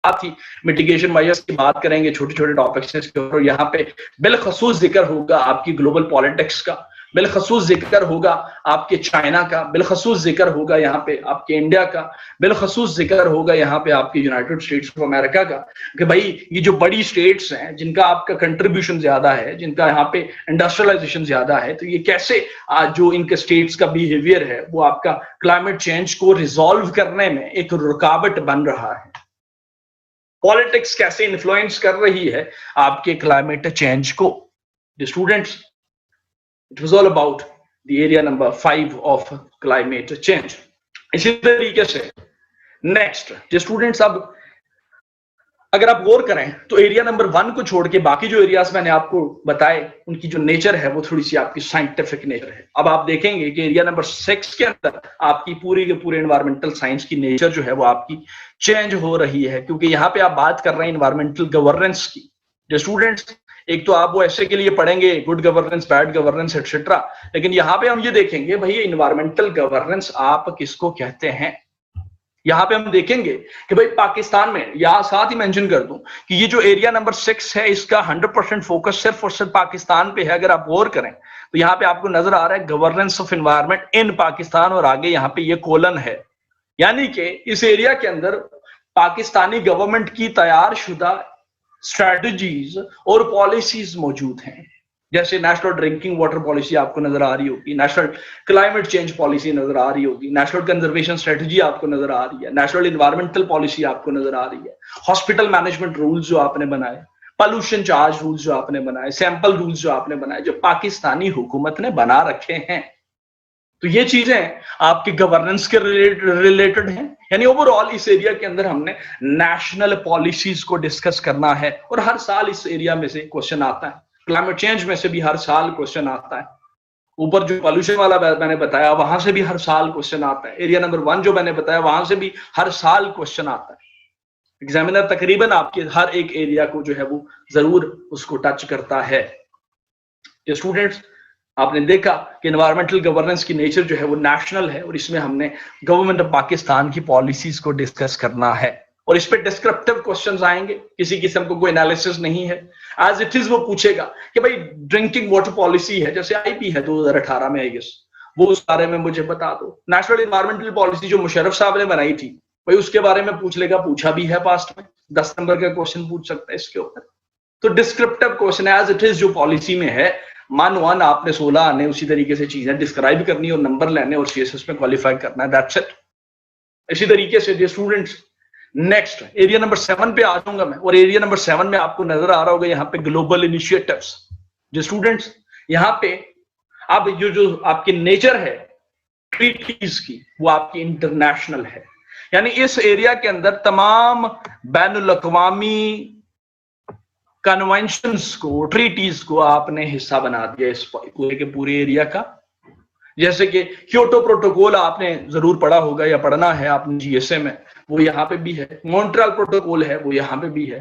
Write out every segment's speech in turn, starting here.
साथ ही mitigation measures की बात करेंगे, छोटे छोटे टॉपिक्स इसके ऊपर। यहाँ पे बिलखसूस जिक्र होगा आपकी ग्लोबल पॉलिटिक्स का, बिलखसूस जिक्र होगा आपके चाइना का, बिलखसूस जिक्र होगा यहाँ पे आपके इंडिया का, बिलखसूस जिक्र होगा यहाँ पे आपके यूनाइटेड स्टेट्स ऑफ अमेरिका का, कि भाई ये जो बड़ी स्टेट्स हैं जिनका आपका कंट्रीब्यूशन ज्यादा है, जिनका यहाँ पे इंडस्ट्रियलाइजेशन ज्यादा है, तो ये कैसे जो इनके स्टेट्स का बिहेवियर है वो आपका क्लाइमेट चेंज को रिजॉल्व करने में एक रुकावट बन रहा है। पॉलिटिक्स कैसे इन्फ्लुएंस कर रही है आपके क्लाइमेट चेंज को। Students, it was all about the area number 5 of climate change। इसी तरीके से नेक्स्ट जो स्टूडेंट्स, अब अगर आप गौर करें तो एरिया नंबर 1 को छोड़ के बाकी जो एरियाज मैंने आपको बताए उनकी जो नेचर है वो थोड़ी सी आपकी साइंटिफिक नेचर है। अब आप देखेंगे कि एरिया नंबर 6 के अंदर आपकी पूरी के पूरे एनवायरमेंटल साइंस की नेचर जो है वो आपकी चेंज हो रही है, क्योंकि यहाँ पे आप बात कर रहे हैं एनवायरमेंटल गवर्नेंस की। जो स्टूडेंट्स, एक तो आप वो ऐसे के लिए पढ़ेंगे good governance, bad governance etcetera, लेकिन यहाँ पे हम ये देखेंगे भाई इन्वायरमेंटल गवर्नेंस आप किसको कहते हैं। यहाँ पे हम देखेंगे कि भाई पाकिस्तान में, या साथ ही मेंशन कर दूं कि ये जो एरिया नंबर 6 है इसका 100% फोकस सिर्फ और सिर्फ पाकिस्तान पे है। अगर आप गौर करें तो यहाँ पे आपको नजर आ रहा है governance of environment in Pakistan, और आगे यहाँ पे ये कोलन है, यानी कि इस एरिया के अंदर पाकिस्तानी गवर्नमेंट की तैयार शुदा स्ट्रैटेजीज और पॉलिसीज मौजूद हैं। जैसे नेशनल ड्रिंकिंग वाटर पॉलिसी आपको नजर आ रही होगी, नेशनल क्लाइमेट चेंज पॉलिसी नजर आ रही होगी, नेशनल कंजर्वेशन स्ट्रेटजी आपको नजर आ रही है, नेशनल एनवायरमेंटल पॉलिसी आपको नजर आ रही है, हॉस्पिटल मैनेजमेंट रूल्स जो आपने बनाए, पॉल्यूशन चार्ज रूल्स जो आपने बनाए, सैंपल रूल्स जो आपने बनाए, जो पाकिस्तानी हुकूमत ने बना रखे हैं। तो ये चीजें आपके गवर्नेंस के रिलेटेड हैं। यानी ओवरऑल इस एरिया के अंदर हमने नेशनल पॉलिसीज को डिस्कस करना है, और हर साल इस एरिया में से क्वेश्चन आता है। क्लाइमेट चेंज में से भी हर साल क्वेश्चन आता है। ऊपर जो पॉल्यूशन वाला मैंने बताया वहां से भी हर साल क्वेश्चन आता है। एरिया नंबर 1 जो मैंने बताया वहां से भी हर साल क्वेश्चन आता है। एग्जामिनर तकरीबन आपके हर एक एरिया को जो है वो जरूर उसको टच करता है। ये स्टूडेंट्स, आपने देखा कि एनवायरमेंटल गवर्नेंस की नेचर जो है वो नेशनल है, और इसमें हमने गवर्नमेंट ऑफ पाकिस्तान की पॉलिसीज को डिस्कस करना है, और इस पे डिस्क्रिप्टिव क्वेश्चंस आएंगे। किसी किस्म को कोई एनालिसिस नहीं है, एज इट इज वो पूछेगा कि भाई ड्रिंकिंग वाटर पॉलिसी है, जैसे आईपी है 2018 में, आई गेस, वो उस बारे में मुझे बता दो। नेशनल एनवायरमेंटल पॉलिसी जो मुशर्रफ साहब ने बनाई थी, भाई उसके बारे में पूछ लेगा, पूछा भी है पास्ट में, 10 नंबर का क्वेश्चन पूछ सकता है इसके ऊपर। तो descriptive question as it is जो पॉलिसी में है, मान 1 आपने 16 आने, उसी तरीके से चीजें डिस्क्राइब करनी और नंबर लेने और सीएसएस में क्वालिफाई करना है, दैट्स इट। इसी तरीके से जो स्टूडेंट्स, नेक्स्ट एरिया नंबर 7 पे आ जाऊंगा मैं, और एरिया नंबर 7 में आपको नजर आ रहा होगा यहाँ पे ग्लोबल इनिशिएटिव्स। जो स्टूडेंट्स, यहाँ पे अब जो आपकी नेचर है ट्रीटीज की, वो आपकी इंटरनेशनल है। यानी इस एरिया के अंदर तमाम बैनुल-अक़वामी कन्वेंशंस को, ट्रीटीज को आपने हिस्सा बना दिया इस पूरे के पूरे एरिया का। जैसे कि क्योटो प्रोटोकॉल आपने जरूर पढ़ा होगा या पढ़ना है आपने जीएसए में, वो यहाँ पे भी है। मॉन्ट्रियल प्रोटोकॉल है, वो यहाँ पे भी है।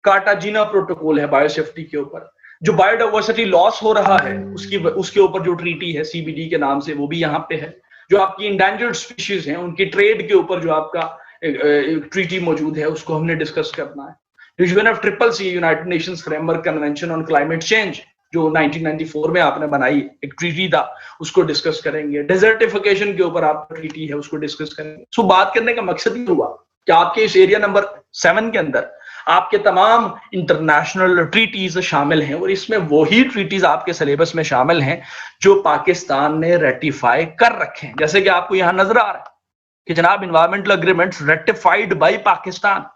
कार्टाजीना प्रोटोकॉल है बायोसेफ्टी के ऊपर। जो बायोडाइवर्सिटी लॉस हो रहा है उसके ऊपर जो ट्रीटी है सीबीडी के नाम से, वो भी यहाँ पे है। जो आपकी इंडेंजर्ड स्पीशीज हैं उनकी ट्रेड के ऊपर जो आपका ट्रीटी मौजूद है, उसको हमने डिस्कस करना है। UNFCCC, United Nations framework convention on climate change, जो 1994 में आपने बनाई, एक ट्रीटी था, उसको डिस्कस करेंगे। डेजर्टिफिकेशन के ऊपर आपका ट्रीटी है, उसको डिस्कस करेंगे। सो बात करने का मकसद ये हुआ कि आपके इस एरिया नंबर 7 के अंदर आपके तमाम इंटरनेशनल ट्रीटीज शामिल हैं, और इसमें वही ट्रीटीज आपके सिलेबस में शामिल हैं जो पाकिस्तान ने रेटिफाई कर रखे हैं। जैसे कि आपको यहां नजर आ रहा है कि जनाब environmental agreements ratified by Pakistan.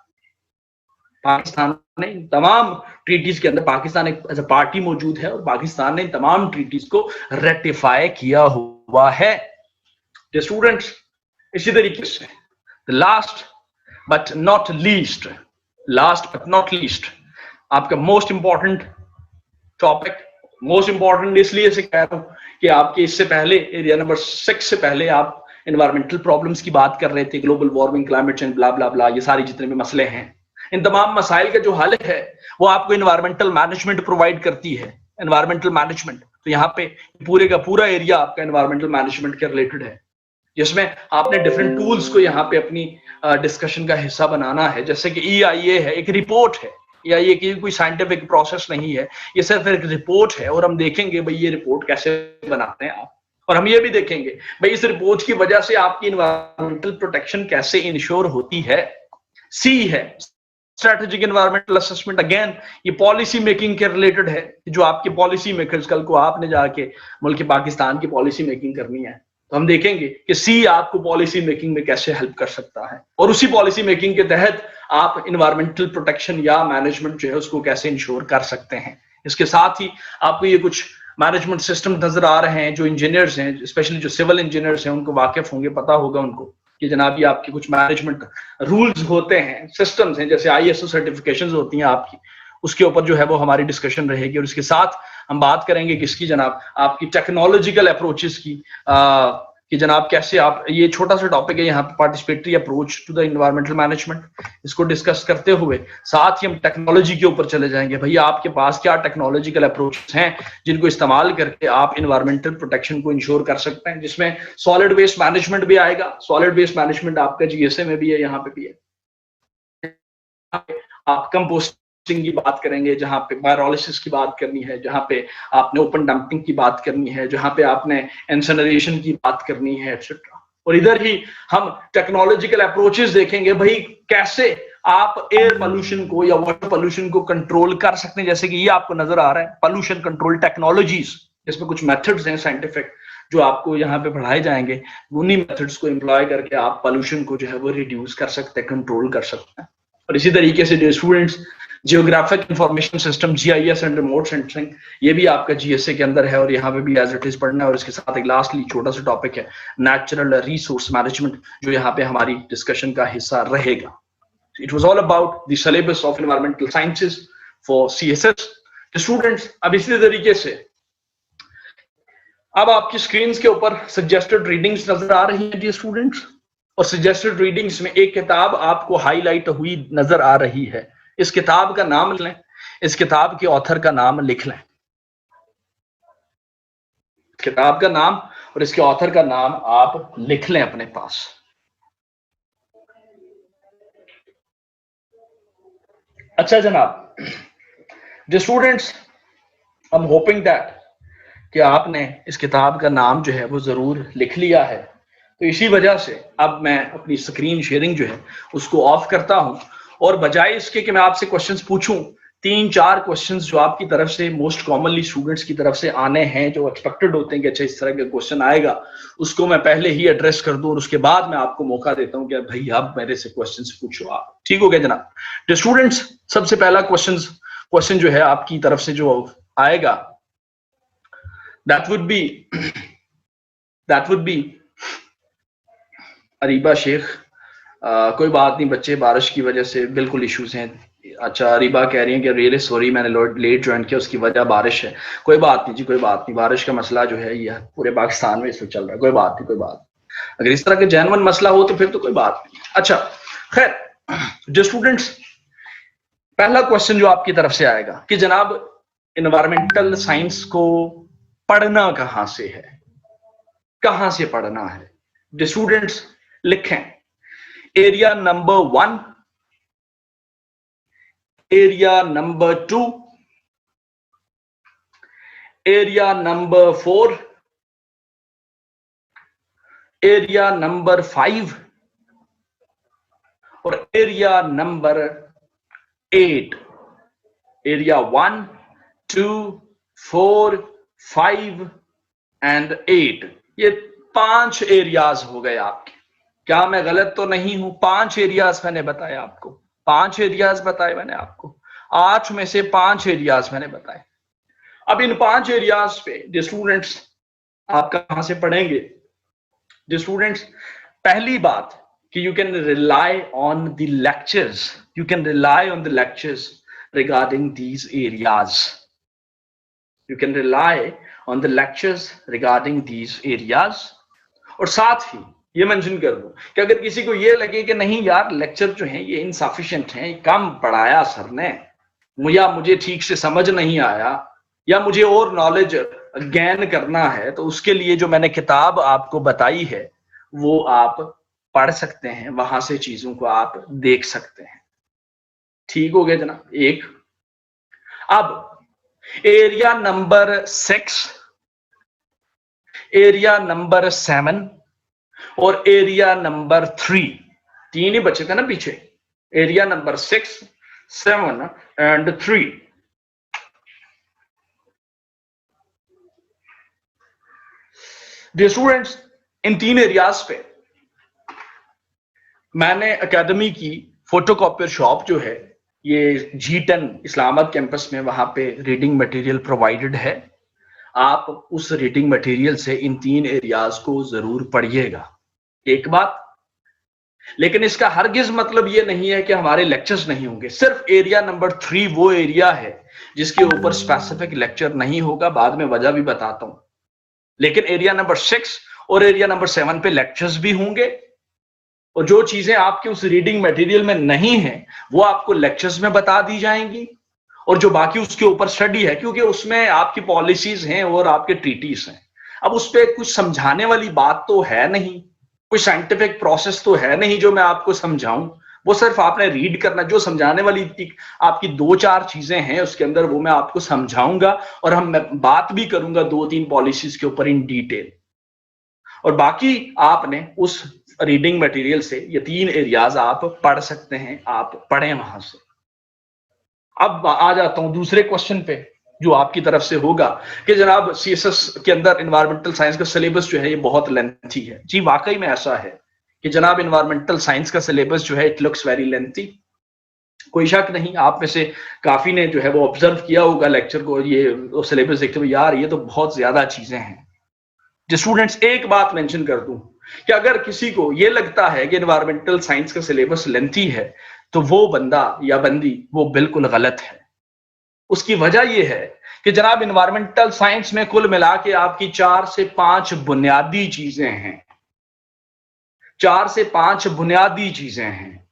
Pakistan ने तमाम ट्रीटीज के अंदर, पाकिस्तान एक एज अ पार्टी मौजूद है, और पाकिस्तान ने तमाम ट्रीटीज को रेटिफाई किया हुआ है। स्टूडेंट्स, इसी तरीके से लास्ट बट नॉट लीस्ट आपका most important topic, most important इसलिए से कह रहा हूं कि आपके इससे पहले एरिया नंबर 6 से पहले आप एनवायरमेंटल प्रॉब्लम्स की बात कर रहे थे, ग्लोबल वार्मिंग, क्लाइमेट चेंज, ब्ला ब्ला ब्ला, ये सारे जितने भी मसले हैं, इन तमाम मसाइल का जो हल है वो आपको एनवायरमेंटल मैनेजमेंट प्रोवाइड करती है। एनवायरमेंटल मैनेजमेंट, तो यहाँ पे पूरे का पूरा एरिया आपका एनवायरमेंटल मैनेजमेंट के रिलेटेड है, जिसमें आपने डिफरेंट टूल्स को यहाँ पे अपनी डिस्कशन का हिस्सा बनाना है। जैसे कि EIA है, एक रिपोर्ट है, EIA की कोई साइंटिफिक प्रोसेस नहीं है, ये सिर्फ एक रिपोर्ट है, और हम देखेंगे भाई ये रिपोर्ट कैसे बनाते हैं आप, और हम ये भी देखेंगे भाई इस रिपोर्ट की वजह से आपकी इन्वायरमेंटल प्रोटेक्शन कैसे इंश्योर होती है। सी है स्ट्रेटेजिक एनवायरमेंटल असेसमेंट, अगेन ये पॉलिसी मेकिंग के रिलेटेड है, जो आपके पॉलिसी मेकर्स, कल को आपने जाके मुल्क पाकिस्तान की पॉलिसी मेकिंग करनी है, तो हम देखेंगे कि सी आपको पॉलिसी मेकिंग में कैसे हेल्प कर सकता है, और उसी पॉलिसी मेकिंग के तहत आप इन्वायरमेंटल प्रोटेक्शन या मैनेजमेंट जो है उसको कैसे इंश्योर कर सकते हैं। इसके साथ ही आपको ये कुछ मैनेजमेंट सिस्टम नजर आ रहे हैं, जो इंजीनियर्स हैं, स्पेशली जो सिविल इंजीनियर्स हैं, उनको वाकिफ होंगे, पता होगा उनको कि जनाब ये आपके कुछ मैनेजमेंट रूल्स होते हैं, सिस्टम्स हैं, जैसे ISO सर्टिफिकेशंस होती हैं आपकी, उसके ऊपर जो है वो हमारी डिस्कशन रहेगी। और इसके साथ हम बात करेंगे किसकी जनाब, आपकी टेक्नोलॉजिकल अप्रोचेस की, कि जनाब कैसे आप, ये छोटा सा टॉपिक है यहाँ पे, participatory approach to the environmental management, इसको डिस्कस करते हुए साथ ही हम टेक्नोलॉजी के ऊपर चले जाएंगे। भैया आपके पास क्या टेक्नोलॉजिकल अप्रोचेस हैं जिनको इस्तेमाल करके आप इन्वायरमेंटल प्रोटेक्शन को इंश्योर कर सकते हैं, जिसमें सॉलिड वेस्ट मैनेजमेंट भी आएगा। सॉलिड वेस्ट मैनेजमेंट आपका GSA में भी है, यहाँ पे भी है। आप कंपोस्टिंग की बात करेंगे, जहां पे बायोलिसिस की बात करनी है, जहां पे आपने ओपन डंपिंग की बात करनी है, जहां पे आपने इंसिनरेशन की बात करनी है, एक्सेट्रा। और इधर ही हम टेक्नोलॉजिकल अप्रोचेस देखेंगे, भाई कैसे आप एयर पोल्यूशन को या वाटर पोल्यूशन को कंट्रोल कर सकते हैं। जैसे कि ये आपको नजर आ रहा है पोल्यूशन कंट्रोल टेक्नोलॉजीज, इसमें कुछ मेथड्स हैं साइंटिफिक जो आपको यहाँ पे पढ़ाए जाएंगे, उन्हीं मेथड्स को एम्प्लॉय करके आप पोल्यूशन को जो है वो रिड्यूस कर सकते हैं, कंट्रोल कर सकते हैं। और इसी तरीके से जो students geographic information system GIS and remote sensing, ये भी आपका GSA के अंदर है, और यहाँ पे भी एज इट इज पढ़ना है। और इसके साथ एक लास्टली छोटा सा टॉपिक है नेचुरल रिसोर्स मैनेजमेंट, जो यहाँ पे हमारी डिस्कशन का हिस्सा रहेगा। It was all about the syllabus of environmental sciences for CSS students. अब इसी तरीके से अब आपकी स्क्रीन के ऊपर सजेस्टेड रीडिंग्स नजर आ रही हैं जी स्टूडेंट्स, और सजेस्टेड रीडिंग्स में एक किताब आपको हाईलाइट हुई नजर आ रही है। इस किताब का नाम लें, इस किताब के ऑथर का नाम लिख लें, किताब का नाम और इसके ऑथर का नाम आप लिख लें अपने पास। अच्छा जनाब, जो students, I am hoping that कि आपने इस किताब का नाम जो है वो जरूर लिख लिया है। तो इसी वजह से अब मैं अपनी स्क्रीन शेयरिंग जो है उसको ऑफ करता हूं, और बजाय इसके कि मैं आपसे क्वेश्चंस पूछूं, 3-4 क्वेश्चंस जो आपकी तरफ से मोस्ट कॉमनली स्टूडेंट्स की तरफ से आने हैं, जो एक्सपेक्टेड होते हैं कि अच्छा इस तरह का क्वेश्चन आएगा, उसको मैं पहले ही एड्रेस कर दूं, और उसके बाद मैं आपको मौका देता हूं कि भाई अब मेरे से क्वेश्चंस पूछो आप। ठीक हो गया जनाब? तो स्टूडेंट्स, सबसे पहला क्वेश्चन जो है आपकी तरफ से जो आएगा, that would be Ariba Shaikh. कोई बात नहीं बच्चे, बारिश की वजह से बिल्कुल इश्यूज हैं। अच्छा, अरीबा कह रही हैं कि रियली सॉरी मैंने लेट ज्वाइन किया, उसकी वजह बारिश है। कोई बात नहीं जी, कोई बात नहीं, बारिश का मसला जो है ये पूरे पाकिस्तान में इस वक्त चल रहा है, कोई बात नहीं, कोई बात नहीं। अगर इस तरह का जेन्युइन मसला हो तो फिर तो कोई बात नहीं। अच्छा खैर, जो स्टूडेंट्स, पहला क्वेश्चन जो आपकी तरफ से आएगा कि जनाब इन्वायरमेंटल साइंस को पढ़ना कहां से है, कहां से पढ़ना है? जो स्टूडेंट्स लिखें area number 1, area number 2, area number 4, area number 5 और एरिया नंबर 8। एरिया 1, 2, 4, 5 एंड 8, ये 5 एरियाज हो गए आपके। क्या मैं गलत तो नहीं हूं? 5 एरियाज मैंने बताए आपको, 5 एरियाज बताए मैंने आपको, 8 में से 5 एरियाज मैंने बताए। अब इन 5 एरियाज पे जो स्टूडेंट्स आप कहां से पढ़ेंगे? जो स्टूडेंट्स, पहली बात कि you can rely on the lectures, you can rely on the lectures regarding these areas, you can rely on the lectures regarding these areas. और साथ ही ये मेंशन कर दूं कि अगर किसी को ये लगे कि नहीं यार लेक्चर जो है ये इनसफिशिएंट है, कम पढ़ाया सर ने, या मुझे ठीक से समझ नहीं आया, या मुझे और नॉलेज गेन करना है, तो उसके लिए जो मैंने किताब आपको बताई है वो आप पढ़ सकते हैं, वहां से चीजों को आप देख सकते हैं। ठीक हो गया जनाब। एक अब एरिया नंबर 6, एरिया नंबर 7 और एरिया नंबर 3, तीन ही बचे थे ना पीछे, area number 6, 7 and 3। Dear students, इन तीन एरियाज पे मैंने एकेडमी की फोटोकॉपियर शॉप जो है ये G10 इस्लामाबाद कैंपस में, वहां पे रीडिंग मटेरियल प्रोवाइडेड है। आप उस रीडिंग मटेरियल से इन तीन एरियाज को जरूर पढ़िएगा। एक बात, लेकिन इसका हरगिज मतलब ये नहीं है कि हमारे लेक्चर्स नहीं होंगे। सिर्फ एरिया नंबर 3 वो एरिया है जिसके ऊपर स्पेसिफिक लेक्चर नहीं होगा, बाद में वजह भी बताता हूं। लेकिन एरिया नंबर 6 और एरिया नंबर 7 पे लेक्चर्स भी होंगे, और जो चीजें आपके उस रीडिंग मटेरियल में नहीं है वो आपको लेक्चर्स में बता दी जाएंगी, और जो बाकी उसके ऊपर स्टडी है, क्योंकि उसमें आपकी पॉलिसीज हैं और आपके ट्रीटीज हैं। अब उस पर कुछ समझाने वाली बात तो है नहीं, कोई साइंटिफिक प्रोसेस तो है नहीं जो मैं आपको समझाऊं। वो सिर्फ आपने रीड करना, जो समझाने वाली आपकी 2-4 चीजें हैं उसके अंदर, वो मैं आपको समझाऊंगा, और हम बात भी करूंगा 2-3 पॉलिसीज के ऊपर इन डिटेल। और बाकी आपने उस रीडिंग मटेरियल से ये 3 एरियाज आप पढ़ सकते हैं, आप पढ़ें वहां से। अब आ जाता हूं दूसरे क्वेश्चन पे जो आपकी तरफ से होगा कि जनाब CSS के अंदर एनवायरमेंटल साइंस का सिलेबस जो है ये बहुत लेंथी है। जी वाकई में ऐसा है कि जनाब एनवायरमेंटल साइंस का सिलेबस जो है इट लुक्स वेरी लेंथी। कोई शक नहीं, आप में से काफी ने जो है वो ऑब्जर्व किया होगा लेक्चर को, ये सिलेबस देखते हुए, यार ये तो बहुत ज्यादा चीजें हैं। जो स्टूडेंट्स, एक बात मेंशन कर दूं कि अगर किसी को ये लगता है कि एनवायरमेंटल साइंस का सिलेबस लेंथी है तो वो बंदा या बंदी वो बिल्कुल गलत है। उसकी वजह यह है कि जनाब एनवायरमेंटल साइंस में कुल मिला के आपकी 4 से 5 बुनियादी चीजें हैं, 4 से 5 बुनियादी चीजें हैं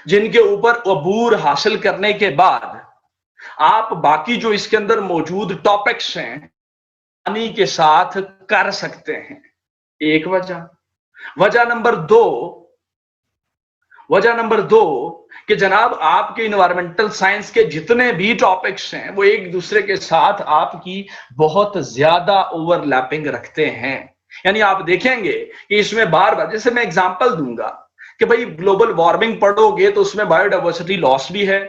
जिनके ऊपर अबूर हासिल करने के बाद आप बाकी जो इसके अंदर मौजूद टॉपिक्स हैं आसानी के साथ कर सकते हैं। एक वजह नंबर दो कि जनाब आपके इन्वायरमेंटल साइंस के जितने भी टॉपिक्स हैं वो एक दूसरे के साथ आपकी बहुत ज्यादा ओवरलैपिंग रखते हैं। यानी आप देखेंगे कि इसमें बार बार, जैसे मैं एग्जांपल दूंगा कि भाई ग्लोबल वार्मिंग पढ़ोगे तो उसमें बायोडाइवर्सिटी लॉस भी है,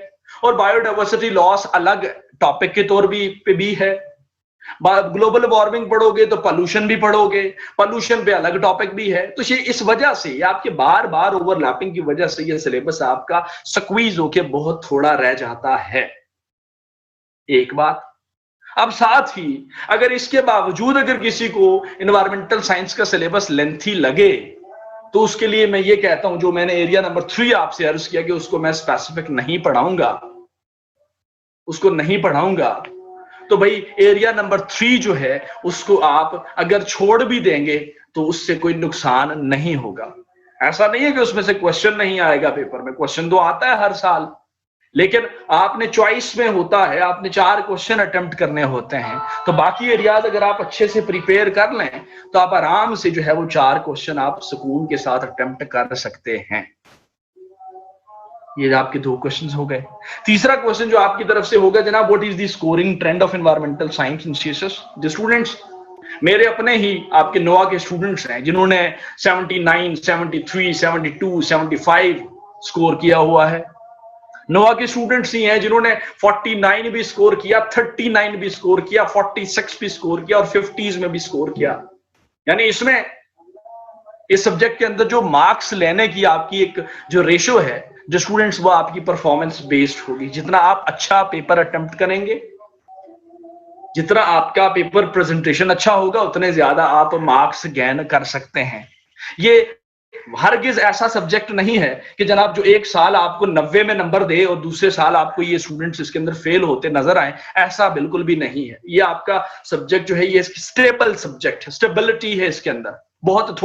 और बायोडाइवर्सिटी लॉस अलग टॉपिक के तौर पे भी है। ग्लोबल वार्मिंग पढ़ोगे तो पोल्यूशन भी पढ़ोगे, पोल्यूशन पे अलग टॉपिक भी है। तो ये इस वजह से, ये आपके बार बार ओवरलैपिंग की वजह से ये सिलेबस आपका स्क्वीज होके बहुत थोड़ा रह जाता है। एक बात। अब साथ ही अगर इसके बावजूद अगर किसी को एनवायरमेंटल साइंस का सिलेबस लेंथी लगे तो उसके लिए मैं ये कहता हूं, जो मैंने एरिया नंबर 3 आपसे अर्ज किया कि उसको मैं स्पेसिफिक नहीं पढ़ाऊंगा, तो भाई एरिया नंबर 3 जो है उसको आप अगर छोड़ भी देंगे तो उससे कोई नुकसान नहीं होगा। ऐसा नहीं है कि उसमें से क्वेश्चन नहीं आएगा पेपर में, क्वेश्चन तो आता है हर साल, लेकिन आपने चॉइस में होता है, आपने 4 क्वेश्चन अटेम्प्ट करने होते हैं। तो बाकी एरियाज अगर आप अच्छे से प्रिपेयर कर लें तो आप आराम से जो है वो 4 क्वेश्चन आप सुकून के साथ अटेम्प्ट कर सकते हैं। ये आपके 2 क्वेश्चंस हो गए। तीसरा क्वेश्चन जो आपकी तरफ से होगा जनाब, what is the scoring trend of environmental science in CSS? The students, मेरे अपने ही आपके नोआ के स्टूडेंट्स हैं जिन्होंने 79, 73, 72, 75 स्कोर किया हुआ है। नोआ के स्टूडेंट्स ही हैं जिन्होंने 49 भी स्कोर किया, 39 भी स्कोर किया, 46 भी स्कोर किया और 50s में भी स्कोर किया। यानी इसमें इस सब्जेक्ट के अंदर जो मार्क्स लेने की आपकी एक जो रेशो है जो स्टूडेंट्स, वो आपकी परफॉर्मेंस बेस्ड होगी। जितना आप अच्छा पेपर अटेम्प्ट करेंगे, जितना आपका पेपर प्रेजेंटेशन अच्छा होगा, उतने ज्यादा आप मार्क्स गेन कर सकते हैं। ये हरगिज ऐसा सब्जेक्ट नहीं है कि जनाब जो एक साल आपको 90 में नंबर दे और दूसरे साल आपको ये स्टूडेंट्स इसके अंदर फेल होते नजर आए, ऐसा बिल्कुल भी नहीं है। ये आपका सब्जेक्ट जो है ये स्टेबल सब्जेक्ट है, स्टेबिलिटी है इसके अंदर। बहुत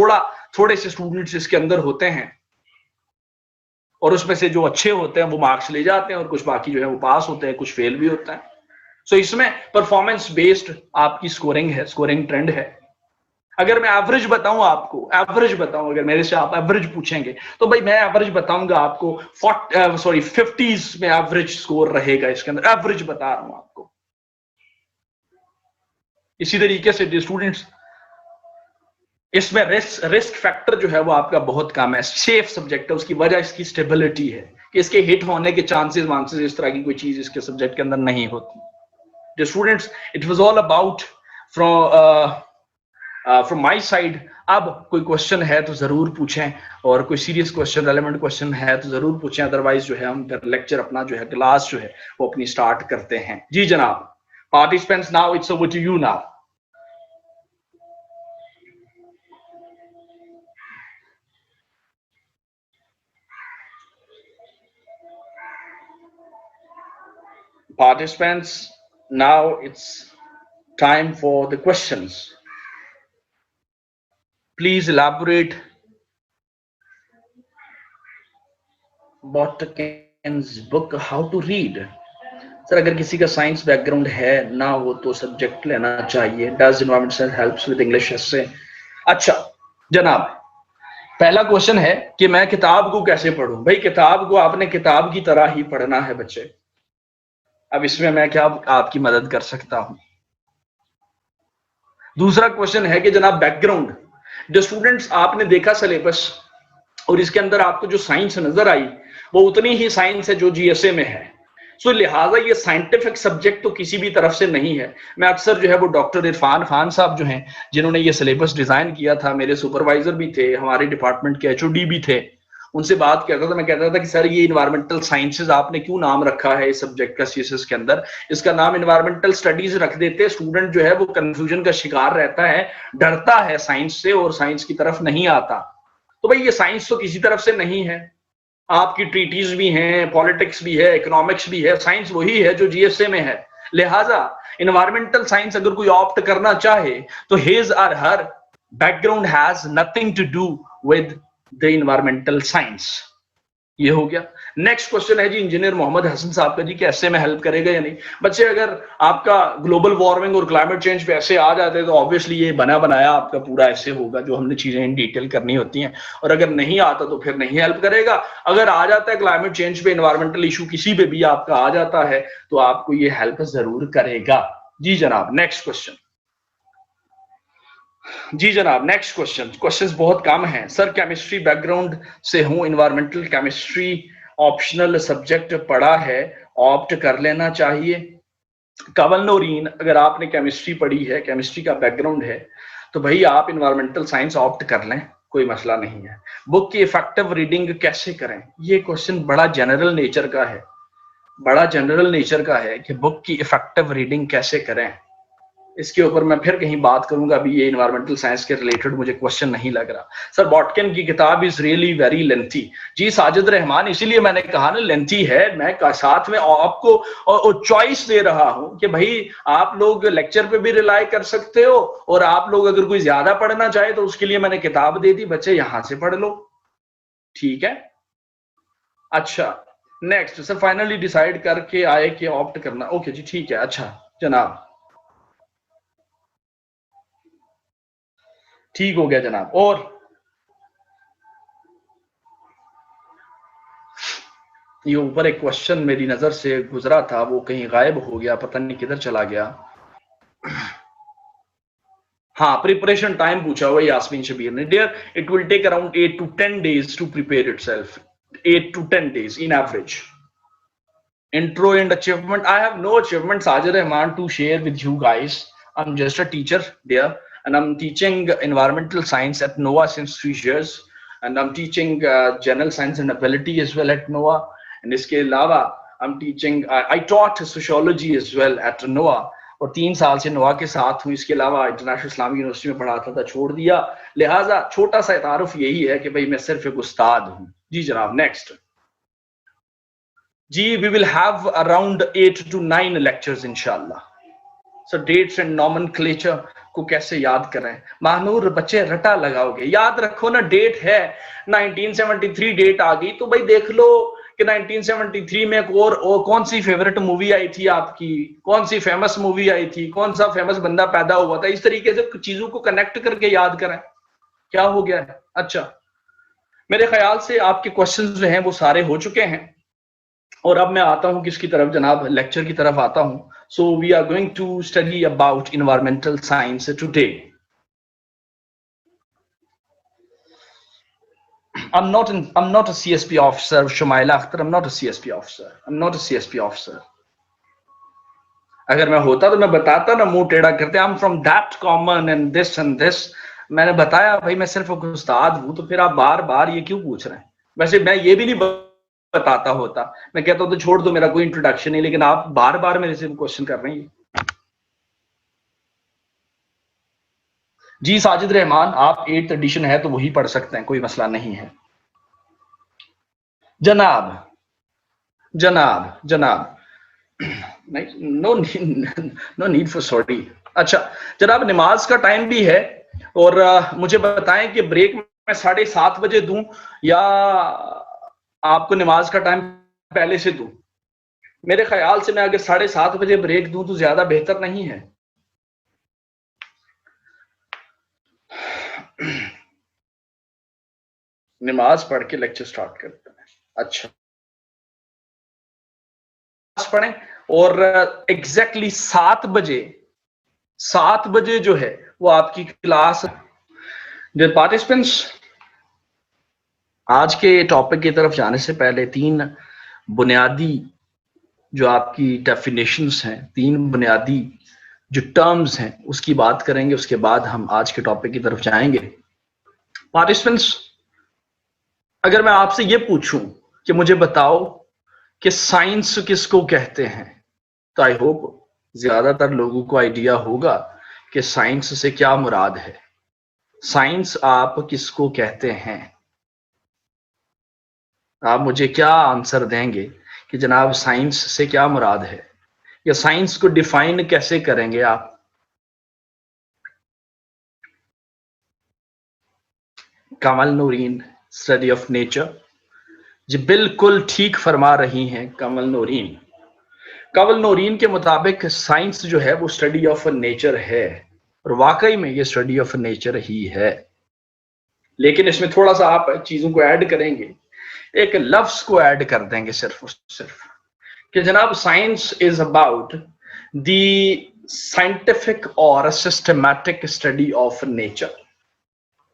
थोड़े से स्टूडेंट्स इसके अंदर होते हैं और उसमें से जो अच्छे होते हैं वो मार्क्स ले जाते हैं और कुछ बाकी जो है वो पास होते हैं, कुछ फेल भी होता है। सो इसमें परफॉर्मेंस बेस्ड आपकी स्कोरिंग है, स्कोरिंग ट्रेंड है। अगर मैं एवरेज बताऊं आपको, एवरेज बताऊं, अगर मेरे से आप एवरेज पूछेंगे तो भाई मैं एवरेज बताऊंगा आपको 50s में एवरेज स्कोर रहेगा इसके अंदर, एवरेज बता रहा हूं आपको। इसी तरीके से स्टूडेंट्स, इसमें रिस्क फैक्टर जो है वो आपका बहुत कम है, सेफ सब्जेक्ट है, उसकी वजह इसकी स्टेबिलिटी है कि इसके हिट होने के चांसेस वांसेस इस तरह की कोई चीज इसके सब्जेक्ट के अंदर नहीं होती। The students, it was all about from my side। अब कोई क्वेश्चन है तो जरूर पूछें, और कोई सीरियस क्वेश्चन, रेलेवेंट क्वेश्चन है तो जरूर पूछें, अदरवाइज जो है हम लेक्चर अपना जो है, क्लास जो है वो अपनी स्टार्ट करते हैं। जी जनाब, participants now it's over to you now. Participants, now it's time for the questions. Please elaborate Botkin's book how to read। Sir अगर किसी का साइंस बैकग्राउंड है ना हो तो सब्जेक्ट लेना चाहिए। Does environment science helps with English essay. अच्छा जनाब, पहला क्वेश्चन है कि मैं किताब को कैसे पढूं। भाई किताब को आपने किताब की तरह ही पढ़ना है बच्चे। अब इसमें मैं क्या आपकी मदद कर सकता हूं। दूसरा क्वेश्चन है कि जनाब बैकग्राउंड, जो स्टूडेंट्स आपने देखा सिलेबस और इसके अंदर आपको जो साइंस नजर आई वो उतनी ही साइंस है जो जीएसए में है। सो लिहाजा ये साइंटिफिक सब्जेक्ट तो किसी भी तरफ से नहीं है। मैं अक्सर जो है वो डॉक्टर इरफान खान साहब जो हैं, जिन्होंने ये सिलेबस डिजाइन किया था, मेरे सुपरवाइजर भी थे, हमारे डिपार्टमेंट के एचओडी भी थे, उनसे बात करता था। मैं कहता था कि सर ये इन्वायरमेंटल साइंसेज आपने क्यों नाम रखा है इस सब्जेक्ट का सीएसएस के अंदर, इसका नाम इन्वायरमेंटल स्टडीज रख देते। स्टूडेंट जो है वो कंफ्यूजन का शिकार रहता है, डरता है साइंस से और साइंस की तरफ नहीं आता। तो भाई ये साइंस तो किसी तरफ से नहीं है। आपकी ट्रीटीज भी हैं, पॉलिटिक्स भी है, इकोनॉमिक्स भी है, साइंस वही है जो जीएसए में है। लिहाजा इन्वायरमेंटल साइंस अगर कोई ऑप्ट करना चाहे तो हिज और her background has nothing to do with the environmental science. ये हो गया। नेक्स्ट क्वेश्चन है जी इंजीनियर मोहम्मद हसन साहब का, जी कैसे में हेल्प करेगा या नहीं। बच्चे अगर आपका ग्लोबल वार्मिंग और क्लाइमेट चेंज पे ऐसे आ जाते हैं तो ऑब्वियसली ये बना बनाया आपका पूरा ऐसे होगा, जो हमने चीजें इन डिटेल करनी होती हैं, और अगर नहीं आता तो फिर नहीं हेल्प करेगा। अगर आ जाता है क्लाइमेट चेंज पे, इन्वायरमेंटल इशू किसी पे भी आपका आ जाता है तो आपको ये हेल्प जरूर करेगा। जी जनाब, नेक्स्ट क्वेश्चन। जी जनाब, नेक्स्ट क्वेश्चन। क्वेश्चंस बहुत कम हैं। सर केमिस्ट्री बैकग्राउंड से हूं, इन्वायरमेंटल केमिस्ट्री ऑप्शनल सब्जेक्ट पढ़ा है, ऑप्ट कर लेना चाहिए। कंवल नौरीन, अगर आपने केमिस्ट्री पढ़ी है, केमिस्ट्री का बैकग्राउंड है, तो भाई आप इन्वायरमेंटल साइंस ऑप्ट कर लें, कोई मसला नहीं है। बुक की इफेक्टिव रीडिंग कैसे करें, ये क्वेश्चन बड़ा जनरल नेचर का है, बड़ा जनरल नेचर का है कि बुक की इफेक्टिव रीडिंग कैसे करें। इसके ऊपर मैं फिर कहीं बात करूंगा, अभी ये इन्वायरमेंटल साइंस के रिलेटेड मुझे क्वेश्चन नहीं लग रहा। सर बॉटकिन की किताब इज रियली वेरी लेंथी। जी साजिद रहमान, इसीलिए मैंने कहा ना लेंथी है। मैं साथ में आपको चॉइस दे रहा हूं कि भाई आप लोग लेक्चर पे भी रिलाई कर सकते हो, और आप लोग अगर कोई ज्यादा पढ़ना चाहे तो उसके लिए मैंने किताब दे दी, बच्चे यहां से पढ़ लो, ठीक है। अच्छा नेक्स्ट, सर फाइनली डिसाइड करके आए कि ऑप्ट करना। ओके जी ठीक है। अच्छा जनाब, ठीक हो गया जनाब। और ये ऊपर एक क्वेश्चन मेरी नजर से गुजरा था, वो कहीं गायब हो गया, पता नहीं किधर चला गया। हाँ, प्रिपरेशन टाइम पूछा हुआ यास्मीन शबीर ने। Dear, it will take around 8 to 10 days to prepare itself, 8 to 10 days in average। Intro and achievement, I have no achievement Sajid Rahman to share with you guys. I'm just a teacher there, and I'm teaching environmental science at NOAA since 3 years, and I'm teaching general science and ability as well at NOAA. And इसके अलावा I'm teaching, I taught sociology as well at NOAA, और 3 साल से नोआ के साथ हूँ। इसके अलावा इंटरनेशनल इस्लामिक यूनिवर्सिटी में पढ़ाता था, छोड़ दिया। लिहाजा छोटा सा तारुफ यही है कि भाई मैं सिर्फ एक उस्ताद हूँ। जी जनाब, नेक्स्ट। जी we will have around 8 to 9 lectures इंशाल्लाह। सो डेट्स एंड नॉमेनक्लेचर को कैसे याद करें। महानूर, बच्चे रटा लगाओगे, याद रखो ना, डेट है 1973 डेट आ गई तो भाई देख लो कि 1973 में एक और कौन सी फेवरेट मूवी आई थी आपकी, कौन सी फेमस मूवी आई थी, कौन सा फेमस बंदा पैदा हुआ था, इस तरीके से चीजों को कनेक्ट करके याद करें। क्या हो गया है? अच्छा, मेरे ख्याल से आपके क्वेश्चंस जो हैं वो सारे हो चुके हैं, और अब मैं आता हूं किसकी तरफ जनाब, लेक्चर की तरफ आता हूं। So we are going to study about environmental science today. I'm not a CSP officer, Shumaila Akhtar. I'm not a CSP officer. I'm not a CSP officer. अगर मैं होता तो मैं बताता ना, मुंह टेढ़ा करते, I'm from that common and this and this। मैंने बताया भाई मैं सिर्फ एक उस्ताद हूं, तो फिर आप बार बार ये क्यों पूछ रहे हैं? वैसे मैं ये भी नहीं बताता होता, मैं कहता हूं तो छोड़ दो, मेरा कोई इंट्रोडक्शन नहीं, लेकिन आप बार बार मेरे से क्वेश्चन कर रहे हैं। जी साजिद रहमान, आप 8th एडिशन है तो वही पढ़ सकते हैं, कोई मसला नहीं है। जनाब जनाब जनाब नहीं, नो नीड फॉर सॉरी। अच्छा जनाब, नमाज का टाइम भी है, और मुझे बताएं कि ब्रेक मैं 7:30 बजे दूं या आपको नमाज का टाइम पहले से दूं? मेरे ख्याल से मैं अगर 7:30 बजे ब्रेक दूं तो ज्यादा बेहतर नहीं है? नमाज पढ़ के लेक्चर स्टार्ट करते हैं। अच्छा पढ़ें, और एग्जैक्टली 7 बजे जो है वो आपकी क्लास। डियर पार्टिसिपेंट्स, आज के टॉपिक की तरफ जाने से पहले 3 बुनियादी जो आपकी डेफिनेशंस हैं, 3 बुनियादी जो टर्म्स हैं उसकी बात करेंगे, उसके बाद हम आज के टॉपिक की तरफ जाएंगे। पार्टिसिपेंट्स, अगर मैं आपसे ये पूछूं कि मुझे बताओ कि साइंस किसको कहते हैं, तो आई होप ज्यादातर लोगों को आइडिया होगा कि साइंस से क्या मुराद है। साइंस आप किसको कहते हैं? आप मुझे क्या आंसर देंगे कि जनाब साइंस से क्या मुराद है, या साइंस को डिफाइन कैसे करेंगे आप? कमल नूरीन, स्टडी ऑफ नेचर। जी बिल्कुल ठीक फरमा रही हैं कमल नूरीन। कमल नूरीन के मुताबिक साइंस जो है वो स्टडी ऑफ नेचर है, और वाकई में ये स्टडी ऑफ नेचर ही है, लेकिन इसमें थोड़ा सा आप चीजों को ऐड करेंगे, एक लफ्ज को ऐड कर देंगे सिर्फ कि जनाब science is about the scientific और systematic study of nature.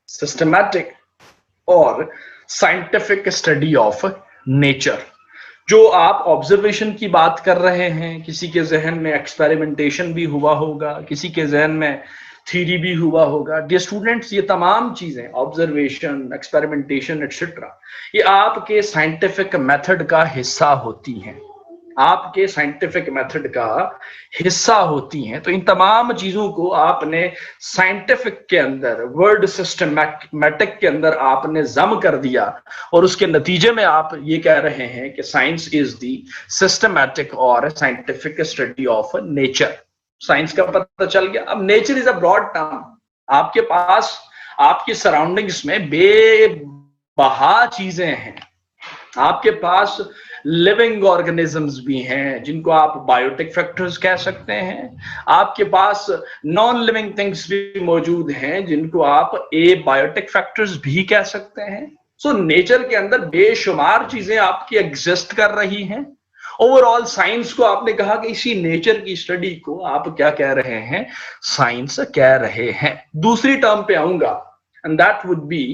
Systematic और साइंटिफिक स्टडी ऑफ नेचर। जो आप ऑब्जर्वेशन की बात कर रहे हैं, किसी के जहन में एक्सपेरिमेंटेशन भी हुआ होगा, किसी के जहन में थ्योरी भी हुआ होगा। डियर स्टूडेंट्स, ये तमाम चीजें ऑब्जर्वेशन, एक्सपेरिमेंटेशन एटसेट्रा, ये आपके साइंटिफिक मेथड का हिस्सा होती हैं, आपके साइंटिफिक मेथड का हिस्सा होती हैं। तो इन तमाम चीजों को आपने साइंटिफिक के अंदर, वर्ड सिस्टमैटिक के अंदर आपने जम कर दिया, और उसके नतीजे में आप ये कह रहे हैं कि साइंस इज द सिस्टमैटिक और scientific study of nature. Science का पता चल गया। अब nature is a broad term. आपके पास आपकी सराउंडिंग्स में बेबहा चीजें हैं, आपके पास लिविंग ऑर्गेनिजम्स भी हैं जिनको आप बायोटिक फैक्टर्स कह सकते हैं, आपके पास नॉन लिविंग थिंग्स भी मौजूद हैं जिनको आप ए बायोटिक फैक्टर्स भी कह सकते हैं। सो नेचर के अंदर बेशुमार चीजें आपकी एग्जिस्ट कर रही हैं। ओवरऑल साइंस को आपने कहा कि इसी नेचर की स्टडी को आप क्या कह रहे हैं? साइंस कह रहे हैं। दूसरी टर्म पे आऊंगा, and that would B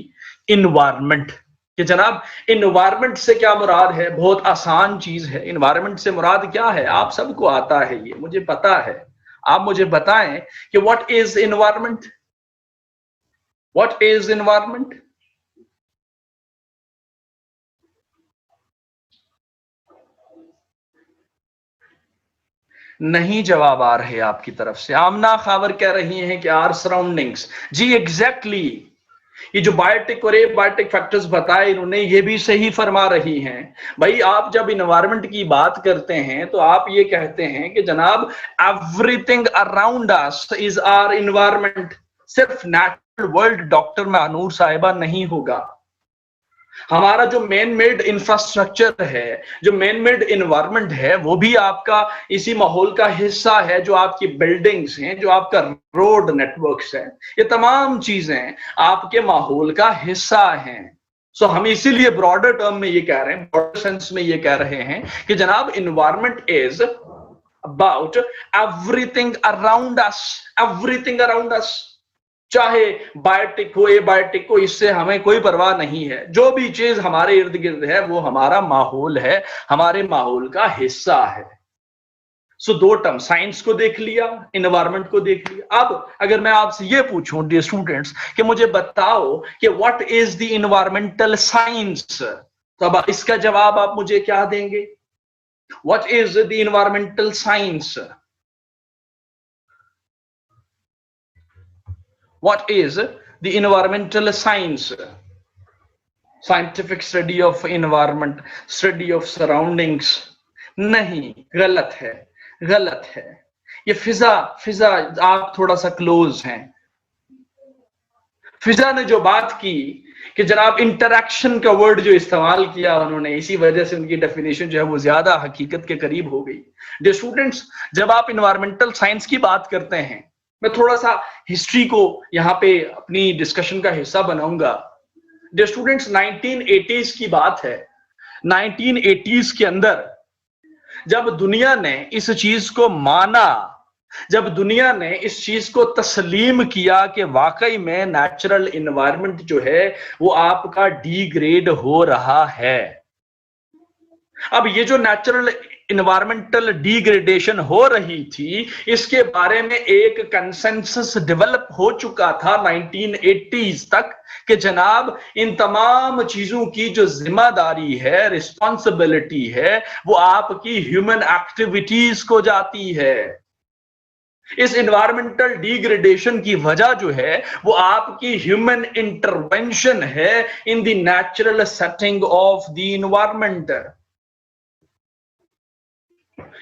environment. कि जनाब इन्वायरमेंट से क्या मुराद है? बहुत आसान चीज है। इन्वायरमेंट से मुराद क्या है? आप सबको आता है, ये मुझे पता है। आप मुझे बताएं कि what is environment? What is environment? नहीं जवाब आ रहे आपकी तरफ से। आमना खावर कह रही हैं कि आर सराउंडिंग्स। जी एग्जैक्टली, ये जो बायोटिक और एबायोटिक फैक्टर्स बताए इन्होंने, ये भी सही फरमा रही हैं। भाई आप जब इन्वायरमेंट की बात करते हैं तो आप ये कहते हैं कि जनाब everything around us is our environment. सिर्फ नेचुरल वर्ल्ड डॉक्टर मानूर साहिबा नहीं होगा। हमारा जो मैन मेड इंफ्रास्ट्रक्चर है, जो मैन मेड इन्वायरमेंट है, वो भी आपका इसी माहौल का हिस्सा है। जो आपकी बिल्डिंग्स हैं, जो आपका रोड नेटवर्क्स है, ये तमाम चीजें आपके माहौल का हिस्सा हैं। सो हम इसीलिए ब्रॉडर टर्म में ये कह रहे हैं, ब्रॉडर सेंस में ये कह रहे हैं कि जनाब environment is about everything around us, everything around अस। चाहे बायोटिक हो, ए बायोटिक हो, इससे हमें कोई परवाह नहीं है। जो भी चीज हमारे इर्द गिर्द है वो हमारा माहौल है, हमारे माहौल का हिस्सा है। सो दो टर्म, साइंस को देख लिया, इन्वायरमेंट को देख लिया। अब अगर मैं आपसे ये पूछूं डियर स्टूडेंट्स कि मुझे बताओ कि what is the environmental science, तो अब इसका जवाब आप मुझे क्या देंगे? What is the environmental science? What is the environmental science? Scientific study of environment, study of surroundings। नहीं, गलत है, गलत है। ये फिजा, फिजा आप थोड़ा सा क्लोज हैं। फिजा ने जो बात की कि जनाब इंटरैक्शन का वर्ड जो इस्तेमाल किया उन्होंने, इसी वजह से उनकी डेफिनेशन जो है वो ज्यादा हकीकत के करीब हो गई। डियर स्टूडेंट्स, जब आप इन्वायरमेंटल साइंस की बात करते हैं, मैं थोड़ा सा हिस्ट्री को यहाँ पे अपनी डिस्कशन का हिस्सा बनाऊंगा। डियर स्टूडेंट्स, 1980s की बात है। 1980s के अंदर जब दुनिया ने इस चीज को माना, जब दुनिया ने इस चीज को तस्लीम किया कि वाकई में नेचुरल इन्वायरमेंट जो है वो आपका डिग्रेड हो रहा है। अब ये जो नेचुरल इन्वायरमेंटल डिग्रेडेशन हो रही थी, इसके बारे में एक कंसेंसस डेवलप हो चुका था 1980s तक कि जनाब इन तमाम चीजों की जो जिम्मेदारी है, रिस्पॉन्सिबिलिटी है, वो आपकी ह्यूमन एक्टिविटीज को जाती है। इस इन्वायरमेंटल डिग्रेडेशन की वजह जो है वो आपकी ह्यूमन इंटरवेंशन है in the natural setting of the environment.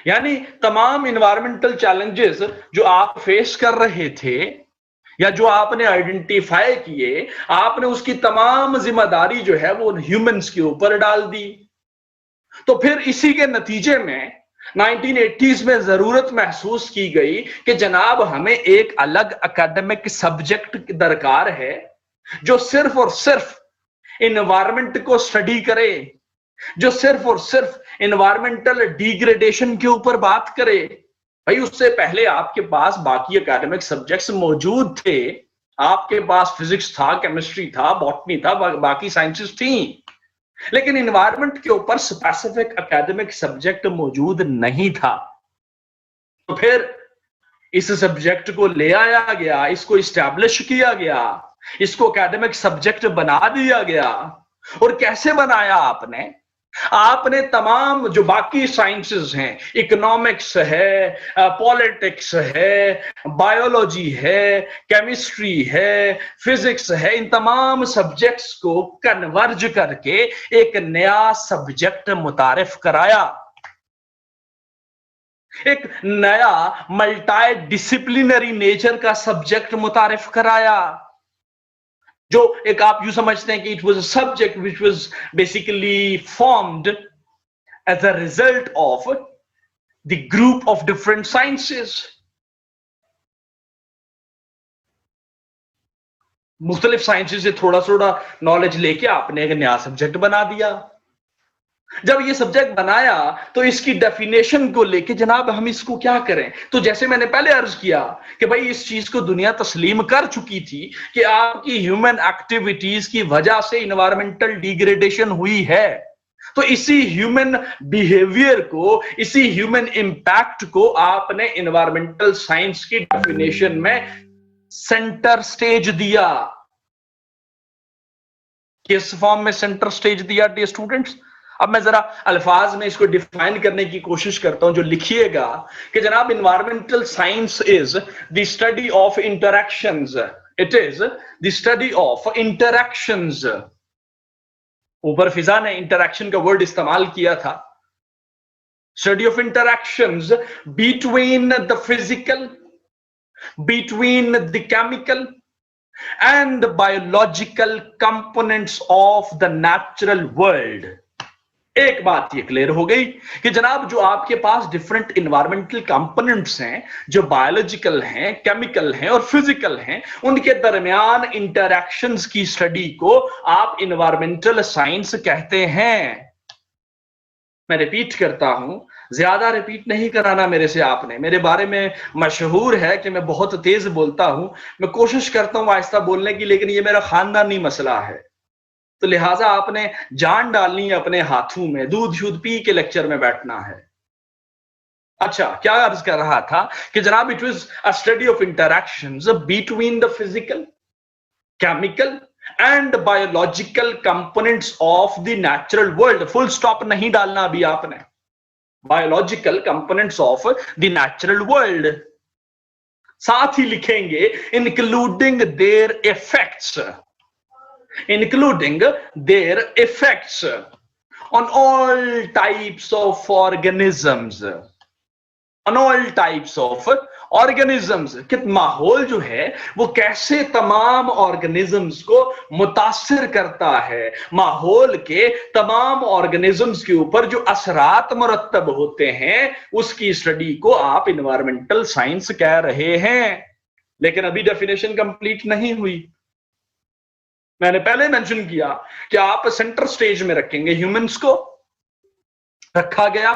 यानी तमाम इन्वायरमेंटल चैलेंजेस जो आप फेस कर रहे थे या जो आपने आइडेंटिफाई किए, आपने उसकी तमाम जिम्मेदारी जो है वो ह्यूमंस के ऊपर डाल दी। तो फिर इसी के नतीजे में 1980s में जरूरत महसूस की गई कि जनाब हमें एक अलग एकेडमिक सब्जेक्ट दरकार है जो सिर्फ और सिर्फ इन्वायरमेंट को स्टडी करे, जो सिर्फ और सिर्फ इन्वायरमेंटल डिग्रेडेशन के ऊपर बात करे। भाई उससे पहले आपके पास बाकी एकेडमिक सब्जेक्ट्स मौजूद थे, आपके पास फिजिक्स था, केमिस्ट्री था, बॉटनी था, बाकी साइंसेस थी, लेकिन इन्वायरमेंट के ऊपर स्पेसिफिक एकेडमिक सब्जेक्ट मौजूद नहीं था। तो फिर इस सब्जेक्ट को ले आया गया, इसको इस्टेब्लिश किया गया, इसको एकेडमिक सब्जेक्ट बना दिया गया। और कैसे बनाया आपने? आपने तमाम जो बाकी साइंसेस हैं, इकोनॉमिक्स है, पॉलिटिक्स है, बायोलॉजी है, केमिस्ट्री है, फिजिक्स है, इन तमाम सब्जेक्ट्स को कन्वर्ज करके एक नया सब्जेक्ट मुतारिफ कराया, एक नया मल्टी डिसिप्लिनरी नेचर का सब्जेक्ट मुतारिफ कराया, जो एक आप यूं समझते हैं कि it was a subject which was basically formed as a result of the group of different sciences. मुख्तलिफ साइंसेस से थोड़ा थोड़ा नॉलेज लेके आपने एक नया सब्जेक्ट बना दिया। जब ये सब्जेक्ट बनाया तो इसकी डेफिनेशन को लेके जनाब हम इसको क्या करें? तो जैसे मैंने पहले अर्ज किया कि भाई इस चीज को दुनिया तस्लीम कर चुकी थी कि आपकी ह्यूमन एक्टिविटीज की वजह से इन्वायरमेंटल डिग्रेडेशन हुई है। तो इसी ह्यूमन बिहेवियर को, इसी ह्यूमन इंपैक्ट को आपने इन्वायरमेंटल साइंस की डेफिनेशन में सेंटर स्टेज दिया। किस फॉर्म में सेंटर स्टेज दिया डियर स्टूडेंट्स? अब मैं जरा अल्फाज में इसको डिफाइन करने की कोशिश करता हूं, जो लिखिएगा कि जनाब environmental science is the study of interactions. It is the study of interactions. ऊपर फिजा ने इंटरैक्शन का वर्ड इस्तेमाल किया था। Study of interactions between the physical, between the chemical, and biological components of the natural world। एक बात ये clear हो गई कि जनाब जो आपके पास डिफरेंट इन्वायरमेंटल कंपोनेंट्स हैं, जो बायोलॉजिकल हैं, केमिकल हैं और फिजिकल हैं, उनके दरमियान इंटरैक्शंस की स्टडी को आप इन्वायरमेंटल साइंस कहते हैं। मैं रिपीट करता हूं, ज्यादा रिपीट नहीं कराना मेरे से आपने। मेरे बारे में मशहूर है कि मैं बहुत तेज बोलता हूं, मैं कोशिश करता हूं आहिस्ता बोलने की, लेकिन ये मेरा खानदानी मसला है, तो लिहाजा आपने जान डालनी है अपने हाथों में, दूध शूध पी के लेक्चर में बैठना है। अच्छा, क्या अर्ज कर रहा था कि जनाब it was a study of interactions between the physical, chemical and biological components of the natural world. Full stop नहीं डालना अभी आपने। Biological components of the natural world, साथ ही लिखेंगे including there effects, including their effects on all types of organisms, on all types of organisms। कि माहौल जो है वो कैसे तमाम ऑर्गेनिजम्स को मुतासिर करता है, माहौल के तमाम ऑर्गेनिजम्स के ऊपर जो असरात मुरत्तब होते हैं, उसकी स्टडी को आप इन्वायरमेंटल साइंस कह रहे हैं। लेकिन अभी डेफिनेशन कंप्लीट नहीं हुई। मैंने पहले मेंशन किया कि आप सेंटर स्टेज में रखेंगे, ह्यूमंस को रखा गया।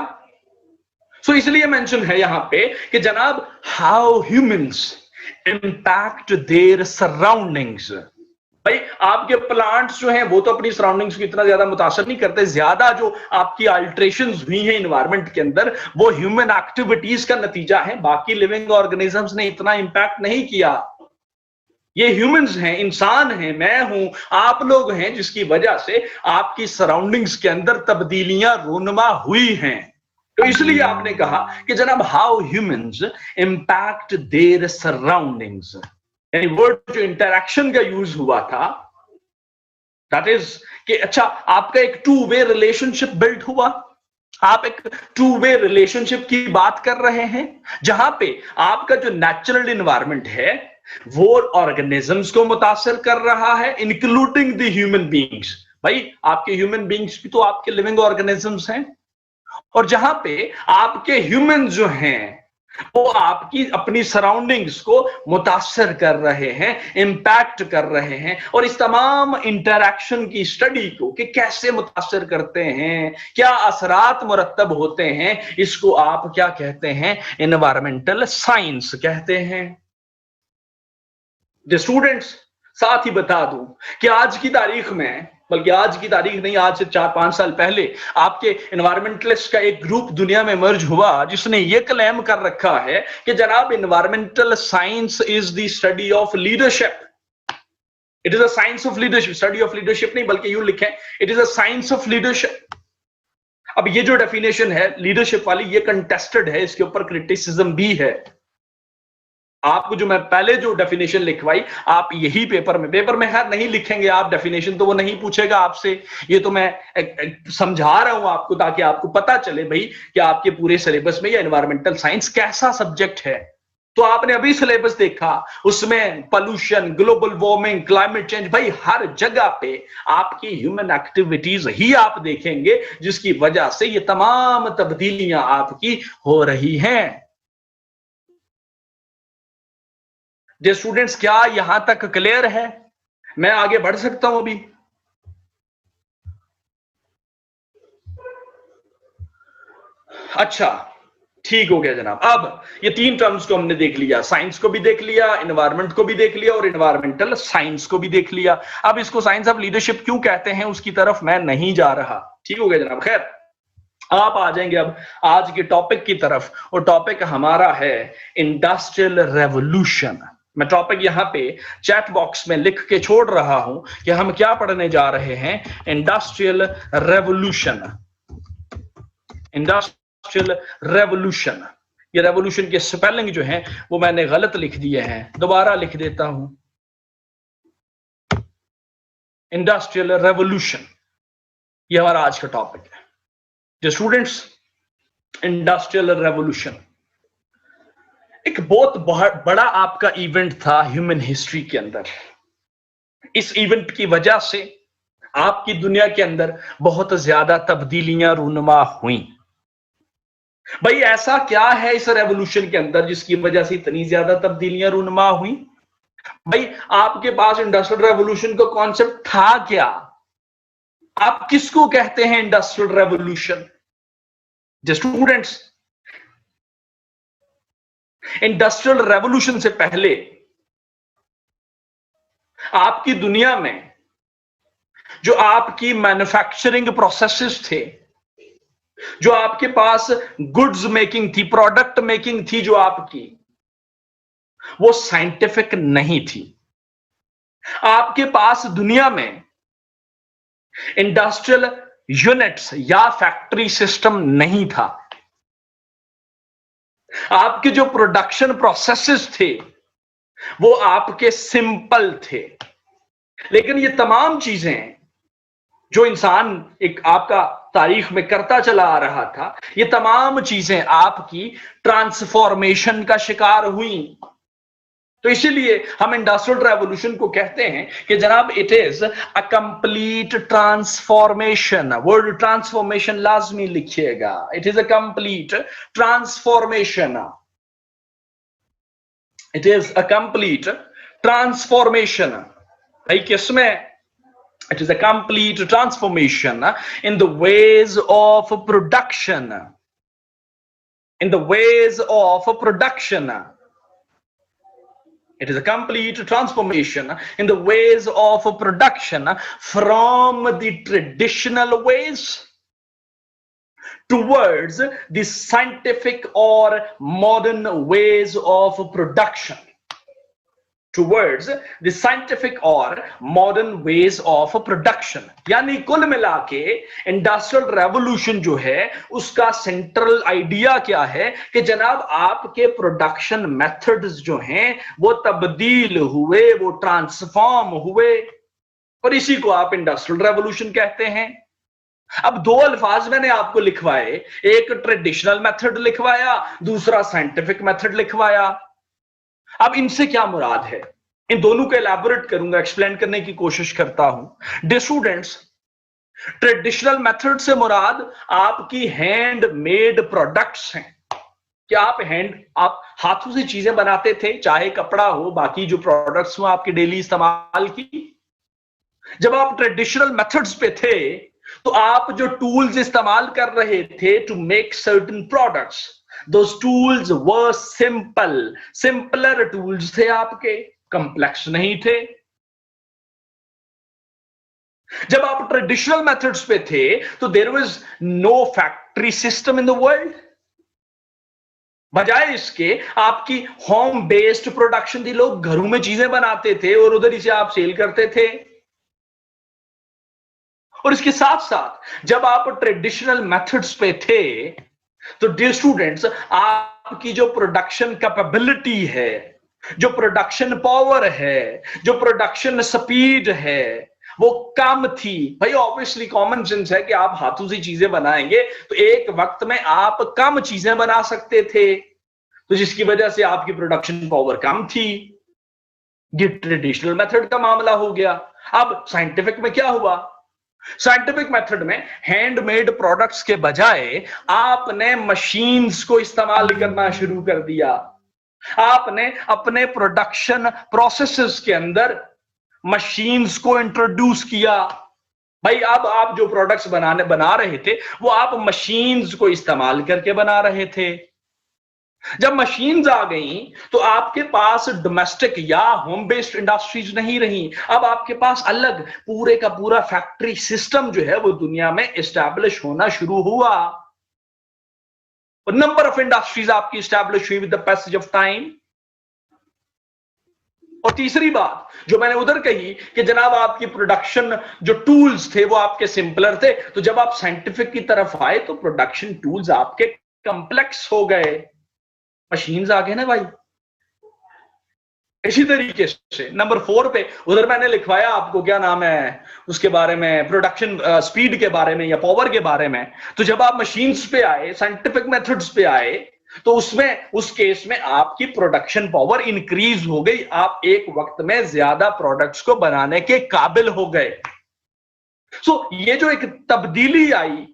सो इसलिए मेंशन है यहां पे कि जनाब how humans impact there surroundings. भाई आपके प्लांट्स जो हैं वो तो अपनी सराउंडिंग्स को इतना ज्यादा मुतासर नहीं करते, ज्यादा जो आपकी अल्टरेशंस हुई हैं इन्वायरमेंट के अंदर वो ह्यूमन एक्टिविटीज का नतीजा है। बाकी लिविंग ऑर्गेनिजम्स ने इतना इंपैक्ट नहीं किया। ये ह्यूमंस हैं, इंसान हैं, मैं हूं, आप लोग हैं, जिसकी वजह से आपकी सराउंडिंग्स के अंदर तब्दीलियां रूनुमा हुई हैं। तो इसलिए आपने कहा कि जनाब how humans impact there surroundings, यानी वर्ड जो इंटरैक्शन का यूज हुआ था, दैट इज कि अच्छा आपका एक टू वे रिलेशनशिप बिल्ड हुआ। आप एक टू वे रिलेशनशिप की बात कर रहे हैं, जहां पे आपका जो नेचुरल इन्वायरमेंट है वो ऑर्गेनिजम्स को मुतासिर कर रहा है, इंक्लूडिंग द ह्यूमन बीइंग्स। भाई आपके ह्यूमन बीइंग्स भी तो आपके लिविंग ऑर्गेनिजम्स हैं, और जहां पे आपके ह्यूमन जो हैं वो आपकी अपनी सराउंडिंग्स को मुतासिर कर रहे हैं, इंपैक्ट कर रहे हैं, और इस तमाम इंटरैक्शन की स्टडी को कि कैसे मुतासिर करते हैं, क्या असरात मुरत्तब होते हैं, इसको आप क्या कहते हैं? इन्वायरमेंटल साइंस कहते हैं। जो स्टूडेंट्स, साथ ही बता दूं कि आज की तारीख में, बल्कि आज की तारीख नहीं, आज से 4-5 साल पहले आपके एनवायरमेंटलिस्ट का एक ग्रुप दुनिया में मर्ज हुआ जिसने ये क्लेम कर रखा है कि जनाब environmental science is the study of leadership. It is a science of leadership, study of leadership नहीं बल्कि यूं लिखें, it is a science of leadership. अब ये जो डेफिनेशन है लीडरशिप वाली, ये कंटेस्टेड है, इसके ऊपर क्रिटिसिज्म भी है। आपको जो मैं पहले जो डेफिनेशन लिखवाई, आप यही पेपर में खैर नहीं लिखेंगे आप डेफिनेशन, तो वो नहीं पूछेगा आपसे। ये तो मैं समझा रहा हूं आपको ताकि आपको पता चले भाई कि आपके पूरे सिलेबस में ये एनवायरमेंटल साइंस कैसा सब्जेक्ट है। तो आपने अभी सिलेबस देखा, उसमें pollution, global warming, climate change, भाई हर जगह पे आपकी ह्यूमन एक्टिविटीज ही आप देखेंगे जिसकी वजह से ये तमाम तब्दीलियां आपकी हो रही हैं। जे स्टूडेंट्स, क्या यहां तक क्लियर है? मैं आगे बढ़ सकता हूं अभी? अच्छा, ठीक हो गया जनाब। अब ये 3 टर्म्स को हमने देख लिया, साइंस को भी देख लिया, एनवायरमेंट को भी देख लिया और एनवायरमेंटल साइंस को भी देख लिया। अब इसको साइंस ऑफ लीडरशिप क्यों कहते हैं उसकी तरफ मैं नहीं जा रहा। ठीक हो गया जनाब। खैर, आप आ जाएंगे अब आज के टॉपिक की तरफ, और टॉपिक हमारा है इंडस्ट्रियल रेवोल्यूशन। मैं टॉपिक यहां पे चैट बॉक्स में लिख के छोड़ रहा हूं कि हम क्या पढ़ने जा रहे हैं, इंडस्ट्रियल रेवोल्यूशन। इंडस्ट्रियल रेवोल्यूशन, ये रेवोल्यूशन के स्पेलिंग जो है वो मैंने गलत लिख दिए हैं, दोबारा लिख देता हूं। इंडस्ट्रियल रेवोल्यूशन, ये हमारा आज का टॉपिक है। जो स्टूडेंट्स, इंडस्ट्रियल रेवोल्यूशन एक बहुत बड़ा आपका इवेंट था ह्यूमन हिस्ट्री के अंदर। इस इवेंट की वजह से आपकी दुनिया के अंदर बहुत ज्यादा तब्दीलियां रूनुमा हुई। भाई ऐसा क्या है इस रेवोल्यूशन के अंदर जिसकी वजह से इतनी ज्यादा तब्दीलियां रूनुमा हुई? भाई आपके पास इंडस्ट्रियल रेवोल्यूशन का कॉन्सेप्ट था क्या? आप किसको कहते हैं industrial revolution? Students, industrial revolution से पहले आपकी दुनिया में जो आपकी मैन्युफैक्चरिंग प्रोसेसेस थे, जो आपके पास गुड्स मेकिंग थी, प्रोडक्ट मेकिंग थी जो आपकी, वो साइंटिफिक नहीं थी। आपके पास दुनिया में इंडस्ट्रियल यूनिट्स या फैक्ट्री सिस्टम नहीं था। आपके जो प्रोडक्शन प्रोसेसेस थे वो आपके सिंपल थे। लेकिन ये तमाम चीजें जो इंसान एक आपका तारीख में करता चला आ रहा था, ये तमाम चीजें आपकी ट्रांसफॉर्मेशन का शिकार हुई। तो इसीलिए हम इंडस्ट्रियल रेवोल्यूशन को कहते हैं कि जनाब it is a complete transformation. Word transformation लाजमी लिखिएगा, it is a complete transformation. It is a complete transformation. भाई किसमें? It is a complete transformation in the ways of production. In the ways of production. It is a complete transformation in the ways of production from the traditional ways towards the scientific or modern ways of production. Towards the scientific or modern ways of production. यानी कुल मिला के industrial revolution जो है उसका central idea क्या है कि जनाब आपके प्रोडक्शन मेथड्स जो हैं वो तब्दील हुए, वो ट्रांसफॉर्म हुए, और इसी को आप इंडस्ट्रियल रेवोल्यूशन कहते हैं। अब दो अल्फाज मैंने आपको लिखवाए, एक ट्रेडिशनल मेथड लिखवाया, दूसरा साइंटिफिक मेथड लिखवाया। अब इनसे क्या मुराद है? इन दोनों को एलैबोरेट करूंगा, एक्सप्लेन करने की कोशिश करता हूं। डियर स्टूडेंट्स, ट्रेडिशनल मेथड से मुराद आपकी हैंड मेड प्रोडक्ट्स हैं कि आप हाथों से चीजें बनाते थे, चाहे कपड़ा हो, बाकी जो प्रोडक्ट्स हो आपके डेली इस्तेमाल की। जब आप ट्रेडिशनल मेथड्स पे थे तो आप जो टूल्स इस्तेमाल कर रहे थे to make certain products, those tools were simple, simpler tools थे आपके, complex नहीं थे। जब आप ट्रेडिशनल मेथड्स पे थे तो there was no factory system in the world। बजाय इसके आपकी होम बेस्ड प्रोडक्शन थी, लोग घरों में चीजें बनाते थे और उधर इसे आप सेल करते थे। और इसके साथ साथ जब आप ट्रेडिशनल मेथड्स पे थे तो डियर स्टूडेंट्स, आपकी जो प्रोडक्शन कैपेबिलिटी है, जो प्रोडक्शन पावर है, जो प्रोडक्शन स्पीड है, वो कम थी। भाई ऑब्वियसली कॉमन सेंस है कि आप हाथों से चीजें बनाएंगे तो एक वक्त में आप कम चीजें बना सकते थे, तो जिसकी वजह से आपकी प्रोडक्शन पावर कम थी। ये ट्रेडिशनल मेथड का मामला हो गया। अब साइंटिफिक में क्या हुआ? साइंटिफिक मेथड में हैंडमेड प्रोडक्ट्स के बजाय आपने मशीन्स को इस्तेमाल करना शुरू कर दिया। आपने अपने प्रोडक्शन प्रोसेसेस के अंदर मशीन्स को इंट्रोड्यूस किया। भाई अब आप जो प्रोडक्ट्स बना रहे थे वो आप मशीन्स को इस्तेमाल करके बना रहे थे। जब मशीन्स आ गई तो आपके पास डोमेस्टिक या होम बेस्ड इंडस्ट्रीज नहीं रही। अब आपके पास अलग पूरे का पूरा फैक्ट्री सिस्टम जो है वो दुनिया में एस्टैब्लिश होना शुरू हुआ। नंबर ऑफ इंडस्ट्रीज आपकी एस्टैब्लिश हुई with the passage of time. और तीसरी बात जो मैंने उधर कही कि जनाब आपकी प्रोडक्शन जो टूल्स थे वो आपके सिंपलर थे, तो जब आप साइंटिफिक की तरफ आए तो प्रोडक्शन टूल्स आपके कॉम्प्लेक्स हो गए, मशीन्स आ गए ना भाई। इसी तरीके से नंबर 4 पे उधर मैंने लिखवाया आपको, क्या नाम है उसके बारे में, प्रोडक्शन स्पीड के बारे में या पावर के बारे में। तो जब आप मशीन्स पे आए, साइंटिफिक मेथड्स पे आए, तो उसमें उस केस में आपकी प्रोडक्शन पावर इंक्रीज हो गई, आप एक वक्त में ज्यादा प्रोडक्ट्स को बनाने के काबिल हो गए। ये जो एक तब्दीली आई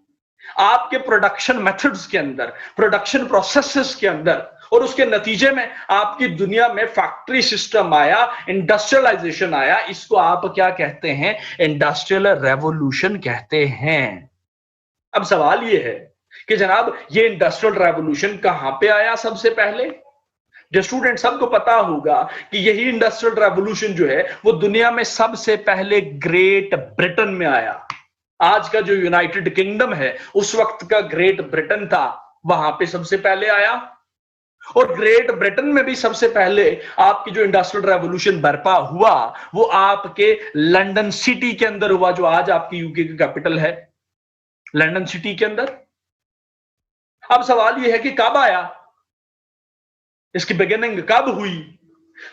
आपके प्रोडक्शन मेथड्स के अंदर, प्रोडक्शन प्रोसेसेस के अंदर, और उसके नतीजे में आपकी दुनिया में फैक्ट्री सिस्टम आया, इंडस्ट्रियलाइजेशन आया, इसको आप क्या कहते हैं? इंडस्ट्रियल रेवोल्यूशन कहते हैं। अब सवाल यह है कि जनाब ये इंडस्ट्रियल रेवोल्यूशन कहां पे आया सबसे पहले? जो स्टूडेंट सबको पता होगा कि यही इंडस्ट्रियल रेवोल्यूशन जो है वो दुनिया में सबसे पहले ग्रेट ब्रिटेन में आया। आज का जो यूनाइटेड किंगडम है उस वक्त का ग्रेट ब्रिटेन था, वहां पे सबसे पहले आया। और ग्रेट ब्रिटेन में भी सबसे पहले आपकी जो इंडस्ट्रियल रेवोल्यूशन बर्पा हुआ वो आपके लंदन सिटी के अंदर हुआ, जो आज आपकी यूके की कैपिटल है, लंदन सिटी के अंदर। अब सवाल यह है कि कब आया, इसकी बिगिनिंग कब हुई?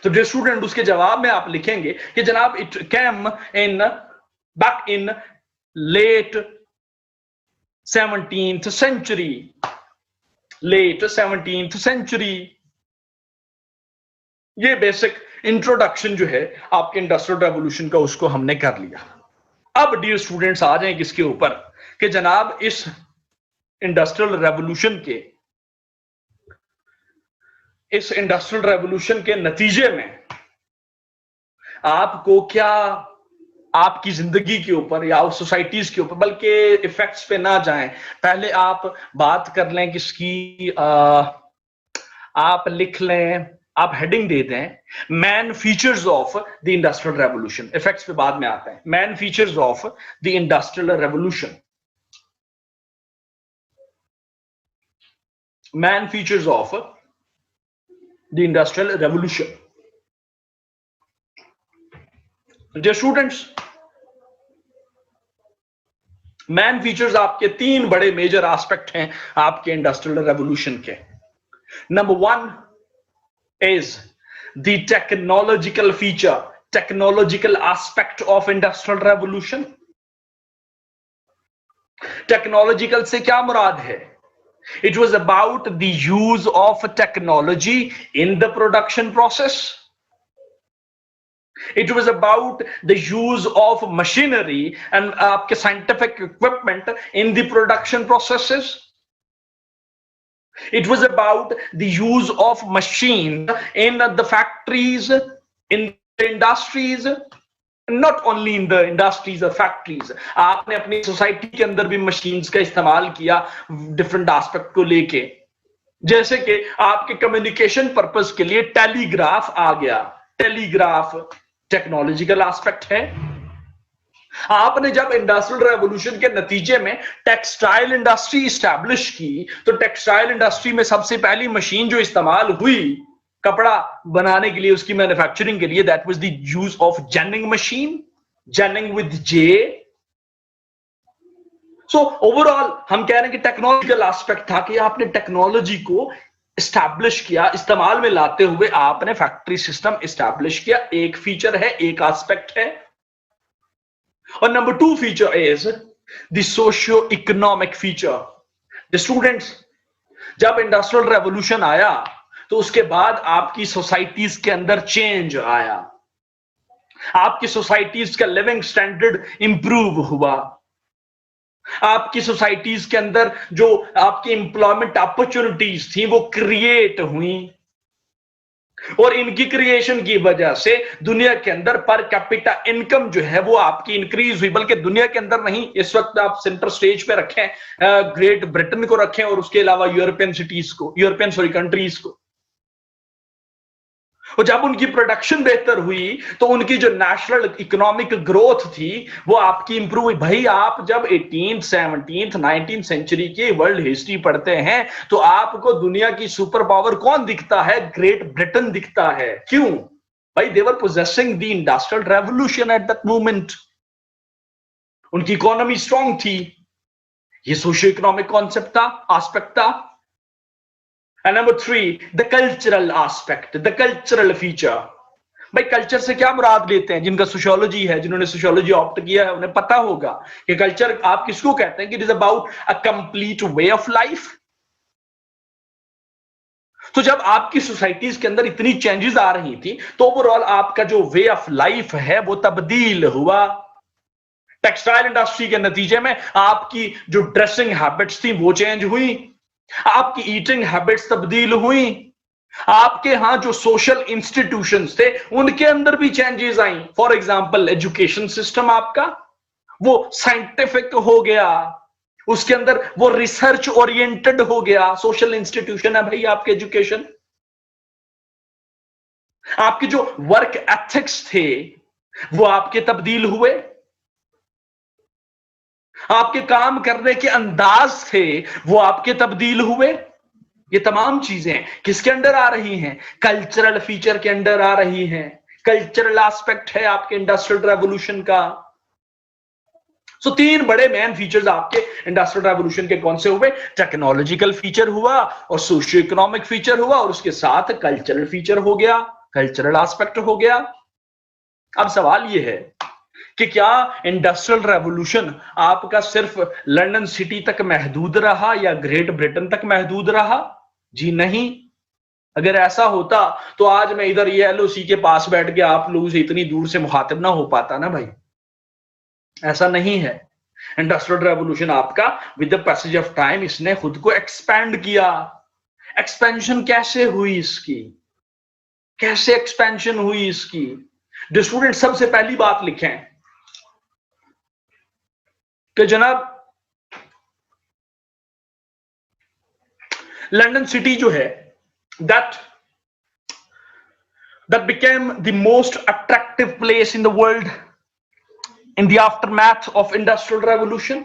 तो जो स्टूडेंट उसके जवाब में आप लिखेंगे कि जनाब it came in back in late 17th century, late 17th century. ये बेसिक इंट्रोडक्शन जो है आपके इंडस्ट्रियल रेवोल्यूशन का, उसको हमने कर लिया। अब डियर स्टूडेंट्स आ जाएं किसके ऊपर कि जनाब इस इंडस्ट्रियल रेवोल्यूशन के, इस इंडस्ट्रियल रेवोल्यूशन के नतीजे में आपको क्या, आपकी जिंदगी के ऊपर या सोसाइटीज के ऊपर, बल्कि इफेक्ट्स पे ना जाएं, पहले आप बात कर लें किसकी, आप लिख लें, आप हेडिंग दे दें man features of the industrial revolution. Effects पे बाद में आते हैं। Man features of the industrial revolution, man features of the industrial revolution. जो स्टूडेंट्स, मैन फीचर्स आपके तीन बड़े मेजर एस्पेक्ट हैं आपके इंडस्ट्रियल रेवोल्यूशन के। Number one is the technological feature, technological aspect of industrial revolution. Technological से क्या मुराद है? It was about the use of technology in the production process. It was about the use of machinery and आपके scientific equipment in the production processes. It was about the use of machines in the factories, in the industries, not only in the industries or factories. आपने अपनी society के अंदर भी machines का इस्तेमाल किया different aspect को लेके, जैसे कि आपके कम्युनिकेशन पर्पस के लिए टेलीग्राफ आ गया। टेलीग्राफ टेक्नोलॉजिकल एस्पेक्ट है। आपने जब इंडस्ट्रियल रेवोल्यूशन के नतीजे में टेक्सटाइल इंडस्ट्री इस्टेब्लिश की, तो टेक्सटाइल इंडस्ट्री में सबसे पहली मशीन जो इस्तेमाल हुई कपड़ा बनाने के लिए, उसकी मैन्युफैक्चरिंग के लिए, that was the use of ginning machine, ginning with J. So overall हम कह रहे हैं कि टेक्नोलॉजिकल एस्पेक्ट था कि आपने टेक्नोलॉजी को इस्टेब्लिश किया, इस्तेमाल में लाते हुए आपने फैक्ट्री सिस्टम इस्टेब्लिश किया। एक फीचर है, एक एस्पेक्ट है। और number two feature is the socio economic feature. The students, जब इंडस्ट्रियल रेवोल्यूशन आया तो उसके बाद आपकी सोसाइटीज के अंदर चेंज आया, आपकी सोसाइटीज का लिविंग स्टैंडर्ड इंप्रूव हुआ, आपकी सोसाइटीज के अंदर जो आपकी एम्प्लॉयमेंट अपॉर्चुनिटीज थी वो क्रिएट हुई, और इनकी क्रिएशन की वजह से दुनिया के अंदर पर कैपिटा इनकम जो है वो आपकी इंक्रीज हुई। बल्कि दुनिया के अंदर नहीं, इस वक्त आप सेंटर स्टेज पे रखें ग्रेट ब्रिटेन को रखें और उसके अलावा यूरोपियन सिटीज को, यूरोपियन कंट्रीज को। और जब उनकी प्रोडक्शन बेहतर हुई तो उनकी जो नेशनल इकोनॉमिक ग्रोथ थी वो आपकी इंप्रूव हुई। भाई आप जब 18th 17th 19th सेंचुरी की वर्ल्ड हिस्ट्री पढ़ते हैं तो आपको दुनिया की सुपर पावर कौन दिखता है? ग्रेट ब्रिटेन दिखता है। क्यों? भाई they were possessing the industrial revolution at that moment, उनकी इकोनॉमी स्ट्रांग थी। ये सोशियो इकोनॉमिक कॉन्सेप्ट था, एस्पेक्ट था। And number three, the cultural aspect, the cultural feature. भाई कल्चर से क्या मुराद लेते हैं? जिनका सोशियोलॉजी है, जिन्होंने सोशियोलॉजी ऑप्ट किया है, उन्हें पता होगा कि कल्चर आप किसको कहते हैं कि it is about a complete way of life. तो जब आपकी सोसाइटीज के अंदर इतनी चेंजेस आ रही थी तो ओवरऑल आपका जो वे ऑफ लाइफ है वो तब्दील हुआ। टेक्सटाइल इंडस्ट्री के नतीजे में आपकी जो ड्रेसिंग हैबिट्स थी वो चेंज हुई, आपकी ईटिंग हैबिट्स तब्दील हुई, आपके यहां जो सोशल इंस्टीट्यूशंस थे उनके अंदर भी changes I. For example education system आपका वो साइंटिफिक हो गया, उसके अंदर वो रिसर्च ओरिएंटेड हो गया। सोशल इंस्टीट्यूशन है भाई आपके एजुकेशन। आपके जो वर्क एथिक्स थे वो आपके तब्दील हुए, आपके काम करने के अंदाज थे वो आपके तब्दील हुए। ये तमाम चीजें किसके अंडर आ रही हैं? कल्चरल फीचर के अंडर आ रही हैं। कल्चरल एस्पेक्ट है आपके इंडस्ट्रियल रेवोल्यूशन का। सो तीन बड़े मेन फीचर्स आपके इंडस्ट्रियल रेवोल्यूशन के कौन से हुए? टेक्नोलॉजिकल फीचर हुआ और सोशियो इकोनॉमिक फीचर हुआ और उसके साथ कल्चरल फीचर हो गया, कल्चरल एस्पेक्ट हो गया। अब सवाल यह है कि क्या इंडस्ट्रियल रेवोल्यूशन आपका सिर्फ लंदन सिटी तक महदूद रहा या ग्रेट ब्रिटेन तक महदूद रहा? जी नहीं। अगर ऐसा होता तो आज मैं इधर ये एलओसी के पास बैठ के आप लोगों से इतनी दूर से मुखातिब ना हो पाता ना भाई। ऐसा नहीं है। इंडस्ट्रियल रेवोल्यूशन आपका with the passage of time इसने खुद को एक्सपैंड किया। एक्सपेंशन कैसे हुई इसकी? कैसे एक्सपेंशन हुई इसकी? जो स्टूडेंट सबसे पहली बात लिखें कि जनाब लंदन सिटी जो है that became the most attractive place in the world in the aftermath of industrial revolution.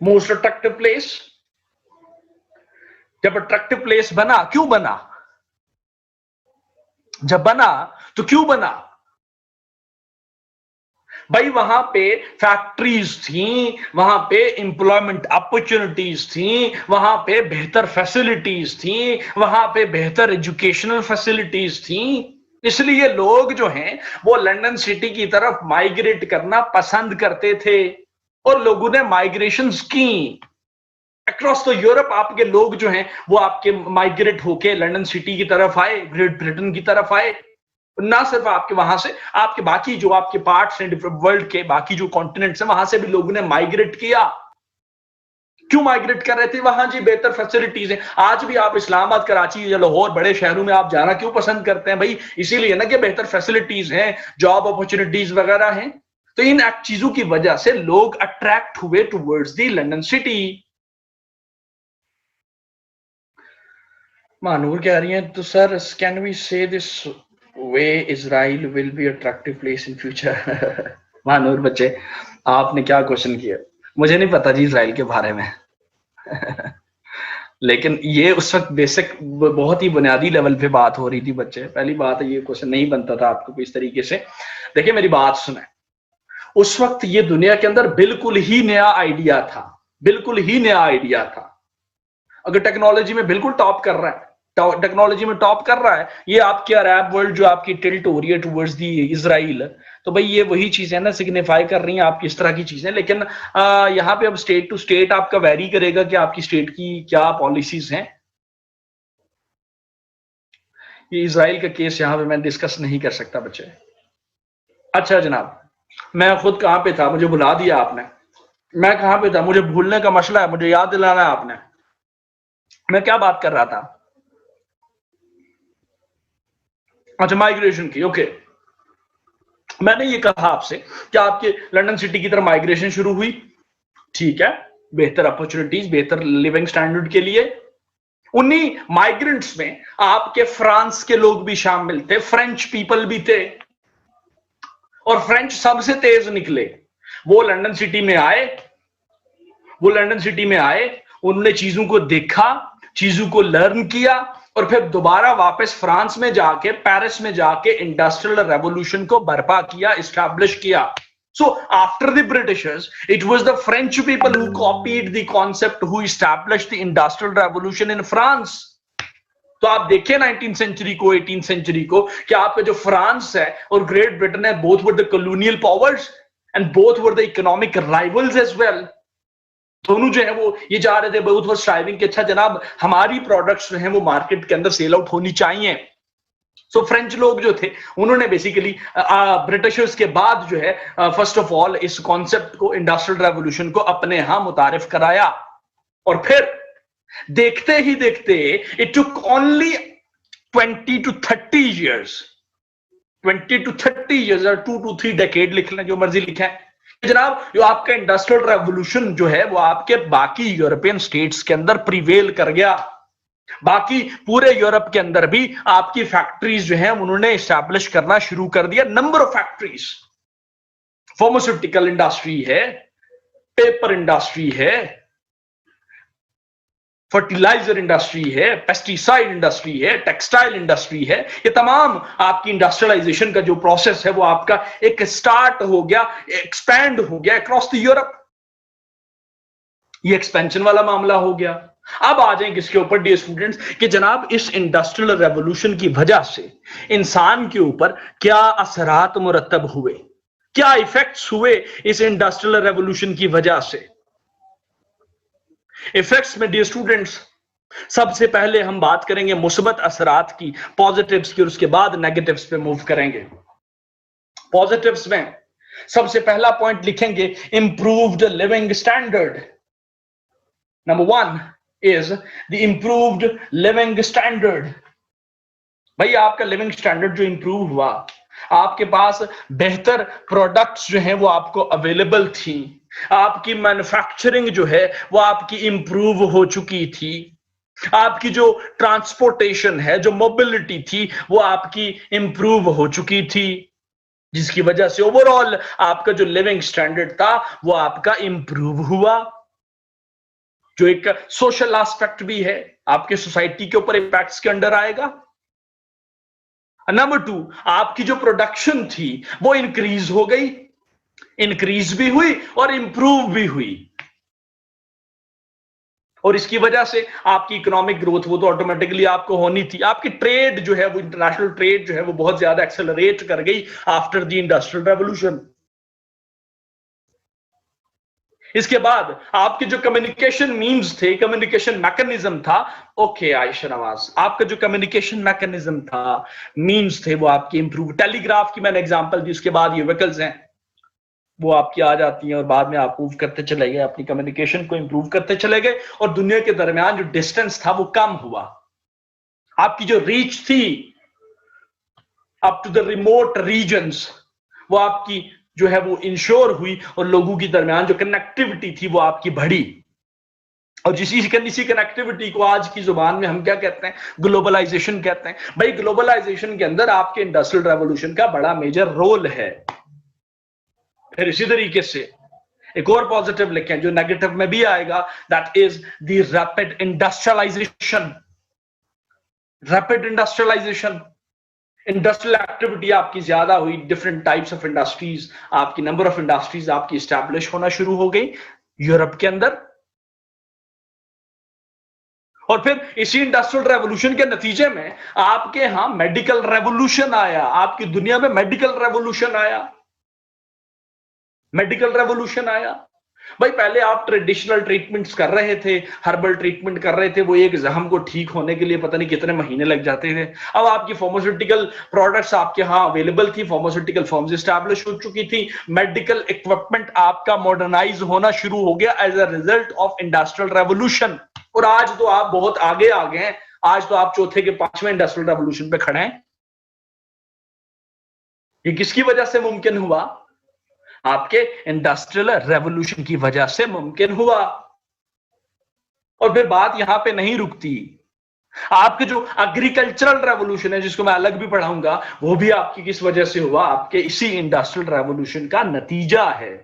Most attractive place. जब attractive place बना, क्यों बना? जब बना तो क्यों बना भाई? वहां पे फैक्ट्रीज थी, वहां पे एम्प्लॉयमेंट अपॉर्चुनिटीज थी, वहां पे बेहतर फैसिलिटीज थी, वहां पे बेहतर एजुकेशनल फैसिलिटीज थी। इसलिए लोग जो हैं वो लंदन सिटी की तरफ माइग्रेट करना पसंद करते थे और लोगों ने माइग्रेशंस की अक्रॉस द यूरोप। आपके लोग जो हैं वो आपके माइग्रेट होके लंदन सिटी की तरफ आए, ग्रेट ब्रिटेन की तरफ आए। ना सिर्फ आपके वहां से, आपके बाकी जो आपके पार्ट्स हैं वर्ल्ड के, बाकी जो कॉन्टिनेंट्स हैं वहां से भी लोगों ने माइग्रेट किया। क्यों माइग्रेट कर रहे थे? वहां जी बेहतर फैसिलिटीज हैं। आज भी आप इस्लामाबाद, कराची या लाहौर बड़े शहरों में आप जाना क्यों पसंद करते हैं भाई? इसीलिए ना कि बेहतर फैसिलिटीज हैं, जॉब अपॉर्चुनिटीज वगैरह हैं। तो इन चीजों की वजह से लोग अट्रैक्ट हुए towards the London city. Manoor कह रही है तो sir can we say this way Israel will be attractive place in future? Manoor बच्चे आपने क्या क्वेश्चन किया? मुझे नहीं पता जी इजराइल के बारे में लेकिन ये उस वक्त बेसिक बहुत ही बुनियादी लेवल पे बात हो रही थी बच्चे। पहली बात है ये क्वेश्चन नहीं बनता था आपको इस तरीके से। देखिए मेरी बात सुने, उस वक्त ये दुनिया के अंदर बिल्कुल ही नया आइडिया था, बिल्कुल ही नया आइडिया था। अगर टेक्नोलॉजी में बिल्कुल टॉप कर रहा है, टेक्नोलॉजी में टॉप कर रहा है, ये आपके अरब वर्ल्ड जो आपकी टिल्ट हो रही है टुवर्ड्स दी इजराइल, तो भाई ये वही चीजें ना सिग्निफाई कर रही हैं आपकी इस तरह की चीजें। लेकिन यहाँ पे अब स्टेट टू स्टेट आपका वेरी करेगा कि आपकी स्टेट की क्या पॉलिसीज हैं। ये इजराइल का केस यहाँ पे मैं डिस्कस नहीं कर सकता बच्चे। अच्छा जनाब, मैं खुद कहाँ पे था, मुझे भुला दिया आपने। मैं कहाँ पे था, मुझे भूलने का मसला है, मुझे याद दिलाना है आपने। मैं क्या बात कर रहा था? अच्छा माइग्रेशन की। ओके, मैंने ये कहा आपसे कि आपके लंदन सिटी की तरफ माइग्रेशन शुरू हुई, ठीक है, बेहतर अपॉर्चुनिटीज, बेहतर लिविंग स्टैंडर्ड के लिए। उन्हीं माइग्रेंट्स में आपके फ्रांस के लोग भी शामिल थे, फ्रेंच पीपल भी थे, और फ्रेंच सबसे तेज निकले। वो लंदन सिटी में आए, वो लंदन सिटी में आए, उन्होंने चीजों को देखा, चीजों को लर्न किया और फिर दोबारा वापस फ्रांस में जाके, पेरिस में जाके इंडस्ट्रियल रेवोल्यूशन को बर्पा किया, इस्टेब्लिश किया। So after the Britishers, it was the French people who copied the concept, who established the industrial revolution in France. तो आप देखिए 19th सेंचुरी को, 18th सेंचुरी को, कि आपका जो फ्रांस है और ग्रेट ब्रिटेन है, both were the colonial powers and both were the economic rivals as well. दोनों जो है वो ये जा रहे थे बहुत वो स्ट्राइविंग के, अच्छा जनाब हमारी प्रोडक्ट्स जो है वो मार्केट के अंदर सेल आउट होनी चाहिए। सो फ्रेंच लोग जो थे उन्होंने बेसिकली ब्रिटिशर्स के बाद जो है फर्स्ट ऑफ ऑल इस कॉन्सेप्ट को, इंडस्ट्रियल रेवोल्यूशन को अपने यहां मुतारिफ कराया। और फिर देखते ही देखते it took only 20 to 30 years, 20 to 30 years और 2 to 3 डेकेड लिख लें, जो मर्जी लिखें जनाब, जो आपका इंडस्ट्रियल रेवोल्यूशन जो है वो आपके बाकी यूरोपियन स्टेट्स के अंदर प्रिवेल कर गया। बाकी पूरे यूरोप के अंदर भी आपकी फैक्ट्रीज जो है उन्होंने एस्टैब्लिश करना शुरू कर दिया। Number of factories, pharmaceutical industry है, पेपर इंडस्ट्री है, फर्टिलाइजर इंडस्ट्री है, पेस्टिसाइड इंडस्ट्री है, टेक्सटाइल इंडस्ट्री है, ये तमाम आपकी इंडस्ट्रियलाइजेशन का जो प्रोसेस है वो आपका एक स्टार्ट हो गया, एक्सपैंड हो गया अक्रॉस द यूरोप। ये एक्सपेंशन वाला मामला हो गया। अब आ जाएं किसके ऊपर डियर स्टूडेंट्स, कि जनाब इस इंडस्ट्रियल रेवोल्यूशन की वजह से इंसान के ऊपर क्या असरात मुरतब हुए, क्या इफेक्ट्स हुए इस इंडस्ट्रियल रेवोल्यूशन की वजह से। इफेक्ट्स में डियर स्टूडेंट्स सबसे पहले हम बात करेंगे मुस्बत असरात की, पॉजिटिव्स की, और उसके बाद नेगेटिव्स पे मूव करेंगे। पॉजिटिव्स में सबसे पहला पॉइंट लिखेंगे improved living standard. Number 1 is the improved living standard. भाई आपका लिविंग स्टैंडर्ड जो इंप्रूव हुआ, आपके पास बेहतर प्रोडक्ट्स जो हैं वो आपको अवेलेबल थी, आपकी मैन्युफैक्चरिंग जो है वो आपकी इंप्रूव हो चुकी थी, आपकी जो ट्रांसपोर्टेशन है, जो मोबिलिटी थी वो आपकी इंप्रूव हो चुकी थी, जिसकी वजह से ओवरऑल आपका जो लिविंग स्टैंडर्ड था वो आपका इंप्रूव हुआ, जो एक सोशल एस्पेक्ट भी है, आपके सोसाइटी के ऊपर इंपैक्ट्स के अंडर आएगा। नंबर 2, आपकी जो प्रोडक्शन थी वो इंक्रीज हो गई, इंक्रीज भी हुई और इंप्रूव भी हुई, और इसकी वजह से आपकी इकोनॉमिक ग्रोथ वो तो ऑटोमेटिकली आपको होनी थी। आपकी ट्रेड जो है वो, इंटरनेशनल ट्रेड जो है वो बहुत ज्यादा एक्सेलरेट कर गई आफ्टर द इंडस्ट्रियल रेवोल्यूशन। इसके बाद आपके जो कम्युनिकेशन मीन्स थे, कम्युनिकेशन मैकेनिज्म था, ओके आयशा नवाज, आपका जो कम्युनिकेशन मैकेनिज्म था, मीन्स थे, वो आपके इंप्रूव। टेलीग्राफ की मैंने एग्जांपल दी, उसके बाद ये व्हीकल्स हैं वो आपकी आ जाती हैं, और बाद में आप मूव करते चले गए, अपनी कम्युनिकेशन को इंप्रूव करते चले गए, और दुनिया के दरमियान जो डिस्टेंस था वो कम हुआ। आपकी जो रीच थी up to the remote regions वो आपकी जो है वो इंश्योर हुई, और लोगों के दरमियान जो कनेक्टिविटी थी वो आपकी बढ़ी। और इसी कनेक्टिविटी को आज की जुबान में हम क्या कहते हैं, ग्लोबलाइजेशन कहते हैं। भाई ग्लोबलाइजेशन के अंदर आपके इंडस्ट्रियल रेवोल्यूशन का बड़ा मेजर रोल है। फिर इसी तरीके से एक और पॉजिटिव लिखें जो नेगेटिव में भी आएगा, that is the rapid industrialisation. Rapid industrialisation, industrial activity आपकी ज्यादा हुई, डिफरेंट टाइप्स ऑफ इंडस्ट्रीज, आपकी नंबर ऑफ इंडस्ट्रीज आपकी स्टैब्लिश होना शुरू हो गई यूरोप के अंदर। और फिर इसी इंडस्ट्रियल रेवोल्यूशन के नतीजे में आपके यहां मेडिकल रेवोल्यूशन आया, आपकी दुनिया में मेडिकल रेवोल्यूशन आया, मेडिकल रेवोल्यूशन आया। भाई पहले आप ट्रेडिशनल ट्रीटमेंट्स कर रहे थे, हर्बल ट्रीटमेंट कर रहे थे, वो एक जख्म को ठीक होने के लिए पता नहीं कितने महीने लग जाते थे। अब आपकी फार्मास्यूटिकल प्रोडक्ट्स आपके यहाँ अवेलेबल थी, फार्मास्यूटिकल फर्म्स एस्टैब्लिश हो चुकी थी, मेडिकल इक्विपमेंट आपका मॉडर्नाइज होना शुरू हो गया as a result of industrial revolution. और आज तो आप बहुत आगे आ गए हैं, आज तो आप चौथे के 5वें इंडस्ट्रियल रेवोल्यूशन पे खड़े हैं। ये किसकी वजह से मुमकिन हुआ? आपके इंडस्ट्रियल रेवोल्यूशन की वजह से मुमकिन हुआ। और फिर बात यहां पे नहीं रुकती, आपके जो एग्रीकल्चरल रेवोल्यूशन है जिसको मैं अलग भी पढ़ाऊंगा, वो भी आपकी किस वजह से हुआ? आपके इसी इंडस्ट्रियल रेवोल्यूशन का नतीजा है।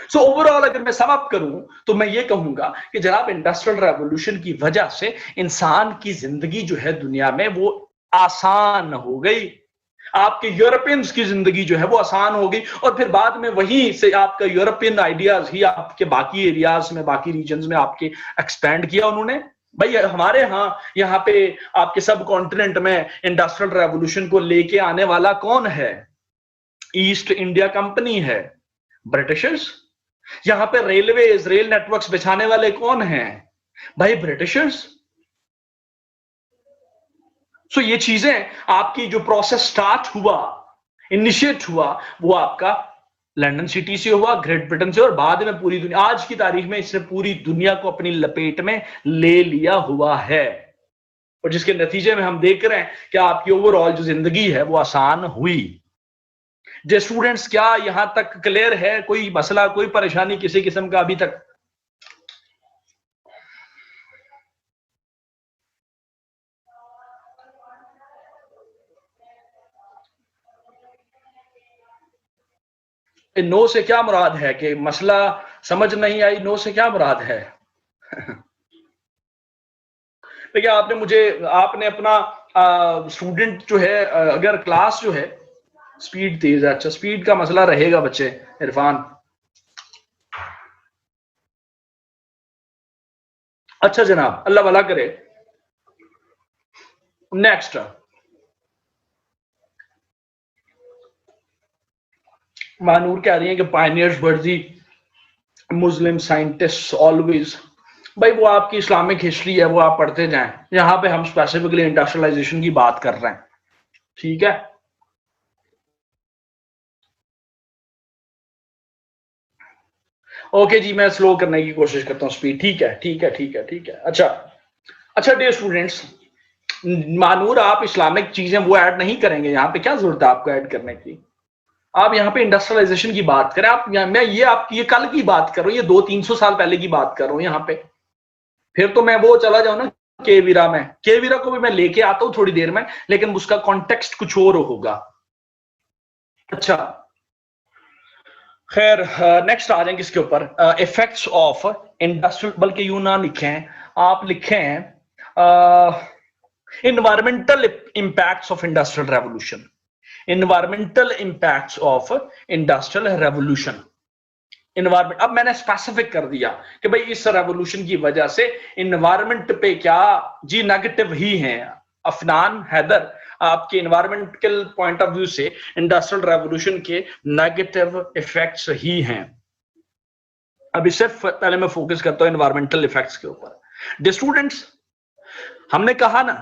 सो ओवरऑल अगर मैं सम अप करूं तो मैं ये कहूंगा कि जनाब इंडस्ट्रियल रेवोल्यूशन की वजह से इंसान की जिंदगी जो है दुनिया में वो आसान हो गई, आपके यूरोपियंस की जिंदगी जो है वो आसान हो गई, और फिर बाद में वहीं से आपका यूरोपियन आइडियाज ही आपके बाकी एरियाज में, बाकी रीजन्स में आपके एक्सपैंड किया उन्होंने। भाई हमारे यहाँ पे आपके सब कॉन्टिनेंट में इंडस्ट्रियल रेवोल्यूशन को लेके आने वाला कौन है? ईस्ट इंडिया कंपनी है, ब्रिटिशर्स, यहां पे रेलवेज, रेल नेटवर्क्स बिछाने वाले कौन हैं? भाई ब्रिटिशर्स। सो ये चीजें, आपकी जो प्रोसेस स्टार्ट हुआ, इनिशिएट हुआ, वो आपका लंदन सिटी से हुआ, ग्रेट ब्रिटेन से, और बाद में पूरी दुनिया, आज की तारीख में इसने पूरी दुनिया को अपनी लपेट में ले लिया हुआ है, और जिसके नतीजे में हम देख रहे हैं कि आपकी ओवरऑल जो जिंदगी है वो आसान हुई। जो स्टूडेंट्स, क्या यहां तक क्लियर है? कोई मसला, कोई परेशानी किसी किस्म का अभी तक? नो से क्या मुराद है? कि मसला समझ नहीं आई, नो से क्या मुराद है? देखिए, आपने अपना स्टूडेंट जो है, अगर क्लास जो है स्पीड तेज है, अच्छा स्पीड का मसला रहेगा बच्चे। इरफान, अच्छा जनाब, अल्लाह भला करे। नेक्स्ट, मानूर कह रही है कि पायनियर्स वर दी मुस्लिम साइंटिस्ट ऑलवेज। भाई वो आपकी इस्लामिक हिस्ट्री है, वो आप पढ़ते जाएं। यहां पे हम स्पेसिफिकली इंडस्ट्रियलाइजेशन की बात कर रहे हैं, ठीक है? ओके जी, मैं स्लो करने की कोशिश करता हूँ स्पीड। ठीक है, ठीक है, ठीक है, ठीक है। अच्छा, अच्छा डियर स्टूडेंट्स, मानूर आप इस्लामिक चीजें वो ऐड नहीं करेंगे यहाँ पे, क्या जरूरत है आपको ऐड करने की? आप यहाँ पे इंडस्ट्रियलाइजेशन की बात करें। आप मैं ये आपकी ये कल की बात कर रहा हूँ, ये 200-300 साल पहले की बात कर रहा हूँ यहाँ पे। फिर तो मैं वो चला जाऊँ ना केवीरा में, केवीरा को भी मैं लेके आता हूँ थोड़ी देर में, लेकिन उसका कॉन्टेक्स्ट कुछ और होगा। अच्छा, खैर, नेक्स्ट आ जाएंगे इसके ऊपर, इफेक्ट्स ऑफ इंडस्ट्रियल, बल्कि यूं ना लिखे हैं, आप लिखे हैं environmental impacts of industrial revolution. Environmental impacts of industrial revolution. Environment, अब मैंने स्पेसिफिक कर दिया कि भाई इस रेवोल्यूशन की वजह से इन्वायरमेंट पे क्या जी नेगेटिव ही हैं। अफनान हैदर, आपके इन्वायरमेंटल पॉइंट ऑफ व्यू से इंडस्ट्रियल रेवोल्यूशन के नेगेटिव इफेक्ट्स ही हैं। अभी सिर्फ पहले मैं फोकस करता हूं इन्वायरमेंटल इफेक्ट्स के ऊपर। स्टूडेंट्स, हमने कहा ना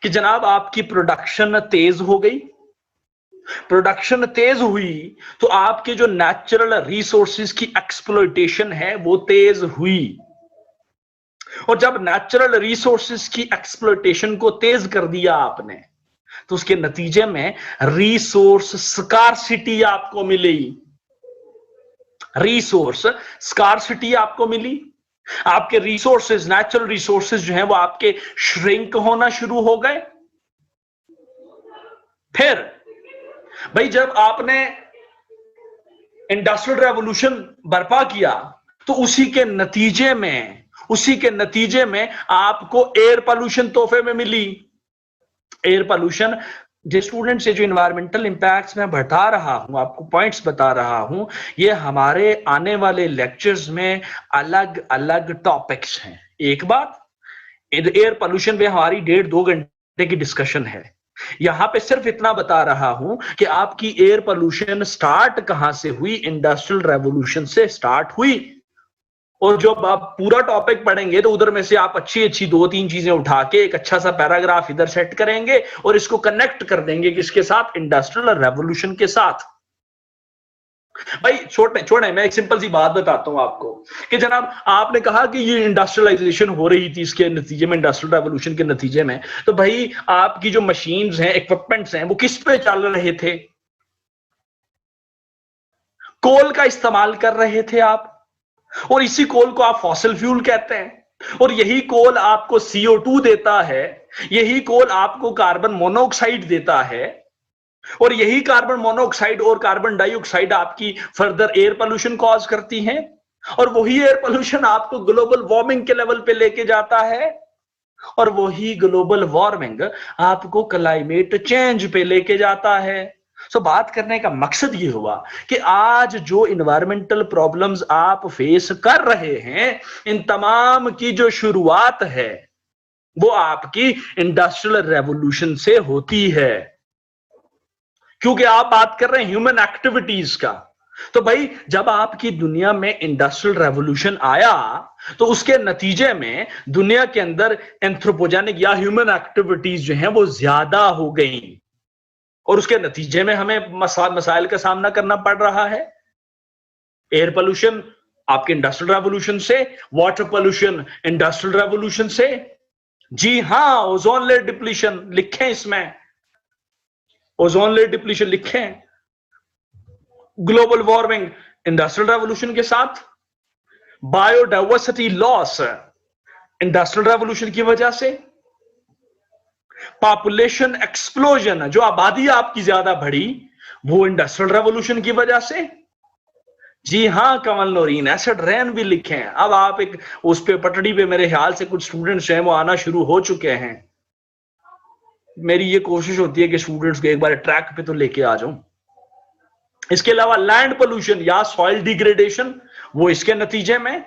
कि जनाब आपकी प्रोडक्शन तेज हो गई, प्रोडक्शन तेज हुई तो आपके जो नेचुरल रिसोर्सेज की एक्सप्लॉयटेशन है वो तेज हुई, और जब नेचुरल रिसोर्सेज की एक्सप्लॉयटेशन को तेज कर दिया आपने, तो उसके नतीजे में रिसोर्स स्कार्सिटी आपको मिली। रिसोर्स स्कार्सिटी आपको मिली, आपके रिसोर्सेज, नेचुरल रिसोर्सेज जो हैं वो आपके श्रिंक होना शुरू हो गए। फिर भाई जब आपने इंडस्ट्रियल रेवोल्यूशन बर्पा किया तो उसी के नतीजे में आपको एयर पोल्यूशन तोहफे में मिली। एयर पोल्यूशन, जो स्टूडेंट से जो इन्वायरमेंटल इंपैक्ट्स मैं बता रहा हूं, आपको पॉइंट्स बता रहा हूं, ये हमारे आने वाले लेक्चर्स में अलग अलग टॉपिक्स हैं। एक बात, एयर पोल्यूशन पे हमारी 1.5-2 घंटे की डिस्कशन है। यहां पे सिर्फ इतना बता रहा हूं कि आपकी एयर पोल्यूशन स्टार्ट कहां से हुई? इंडस्ट्रियल रेवोल्यूशन से स्टार्ट हुई। और जब आप पूरा टॉपिक पढ़ेंगे तो उधर में से आप अच्छी अच्छी 2-3 चीजें उठा के एक अच्छा सा पैराग्राफ इधर सेट करेंगे और इसको कनेक्ट कर देंगे किसके साथ? इंडस्ट्रियल रेवोल्यूशन के साथ। भाई छोड़े, मैं एक सिंपल सी बात बताता हूं आपको कि जनाब आपने कहा कि ये इंडस्ट्रियलाइजेशन हो रही थी, इसके नतीजे में, इंडस्ट्रियल रेवोल्यूशन के नतीजे में, तो भाई आपकी जो मशीन्स हैं, इक्विपमेंट्स हैं, वो किस पे चल रहे थे? कोल का इस्तेमाल कर रहे थे आप, और इसी कोल को आप फॉसिल फ्यूल कहते हैं, और यही कोल आपको CO2 देता है, यही कोल आपको कार्बन मोनोऑक्साइड देता है, और यही कार्बन मोनोऑक्साइड और कार्बन डाइऑक्साइड आपकी फर्दर एयर पोल्यूशन कॉज करती हैं, और वही एयर पोल्यूशन आपको ग्लोबल वार्मिंग के लेवल पे लेके जाता है, और वही ग्लोबल वार्मिंग आपको क्लाइमेट चेंज पे लेके जाता है। सो बात करने का मकसद ये हुआ कि आज जो इन्वायरमेंटल प्रॉब्लम्स आप फेस कर रहे हैं, इन तमाम की जो शुरुआत है वो आपकी इंडस्ट्रियल रेवोल्यूशन से होती है। क्योंकि आप बात कर रहे हैं ह्यूमन एक्टिविटीज का, तो भाई जब आपकी दुनिया में इंडस्ट्रियल रेवोल्यूशन आया तो उसके नतीजे में दुनिया के अंदर एंथ्रोपोजेनिक या ह्यूमन एक्टिविटीज जो हैं वो ज्यादा हो गई, और उसके नतीजे में हमें मसाइल का सामना करना पड़ रहा है। एयर पोल्यूशन आपके इंडस्ट्रियल रेवोल्यूशन से, वाटर पोल्यूशन इंडस्ट्रियल रेवोल्यूशन से, जी हां, ओजोन लेयर डिप्लीशन लिखें, इसमें ओजोन लेयर डिप्लीशन लिखें, ग्लोबल वार्मिंग इंडस्ट्रियल रेवोल्यूशन के साथ, बायोडाइवर्सिटी लॉस इंडस्ट्रियल रेवोल्यूशन की वजह से, पॉपुलेशन एक्सप्लोजन जो आबादी आपकी ज्यादा बढ़ी वो इंडस्ट्रियल रेवोल्यूशन की वजह से। जी हां कमल नौरीन, एसिड रेन भी लिखे हैं। अब आप एक उस पे पटड़ी पे मेरे ख्याल से कुछ स्टूडेंट्स हैं वो आना शुरू हो चुके हैं। मेरी ये कोशिश होती है कि स्टूडेंट्स को एक बार ट्रैक पे तो लेके आ जाऊं। इसके अलावा लैंड पोल्यूशन या सॉइल डिग्रेडेशन, वो इसके नतीजे में।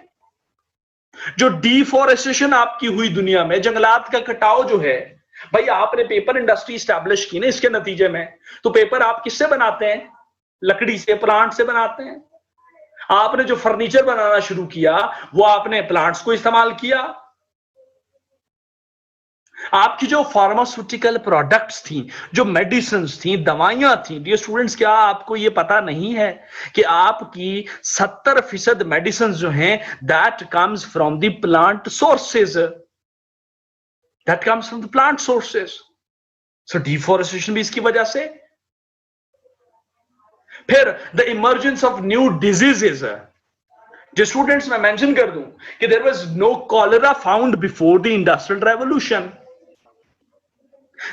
जो डिफॉरेस्टेशन आपकी हुई दुनिया में, जंगलात का कटाव जो है, भाई आपने पेपर इंडस्ट्री स्टैब्लिश की ना इसके नतीजे में। तो पेपर आप किससे बनाते हैं? लकड़ी से, प्लांट से बनाते हैं। आपने जो फर्नीचर बनाना शुरू किया वो आपने प्लांट्स को इस्तेमाल किया। आपकी जो फार्मास्यूटिकल प्रोडक्ट्स थी, जो मेडिसिन्स थी, दवाइयां थी, डियर स्टूडेंट्स, क्या आपको ये पता नहीं है कि आपकी 70% मेडिसिन जो हैं that comes from the plant sources, that comes from the plant sources. So deforestation भी इसकी वजह से। फिर the emergence of new diseases, जो स्टूडेंट्स मैं मेंशन कर दूं कि there was no cholera found before the industrial revolution,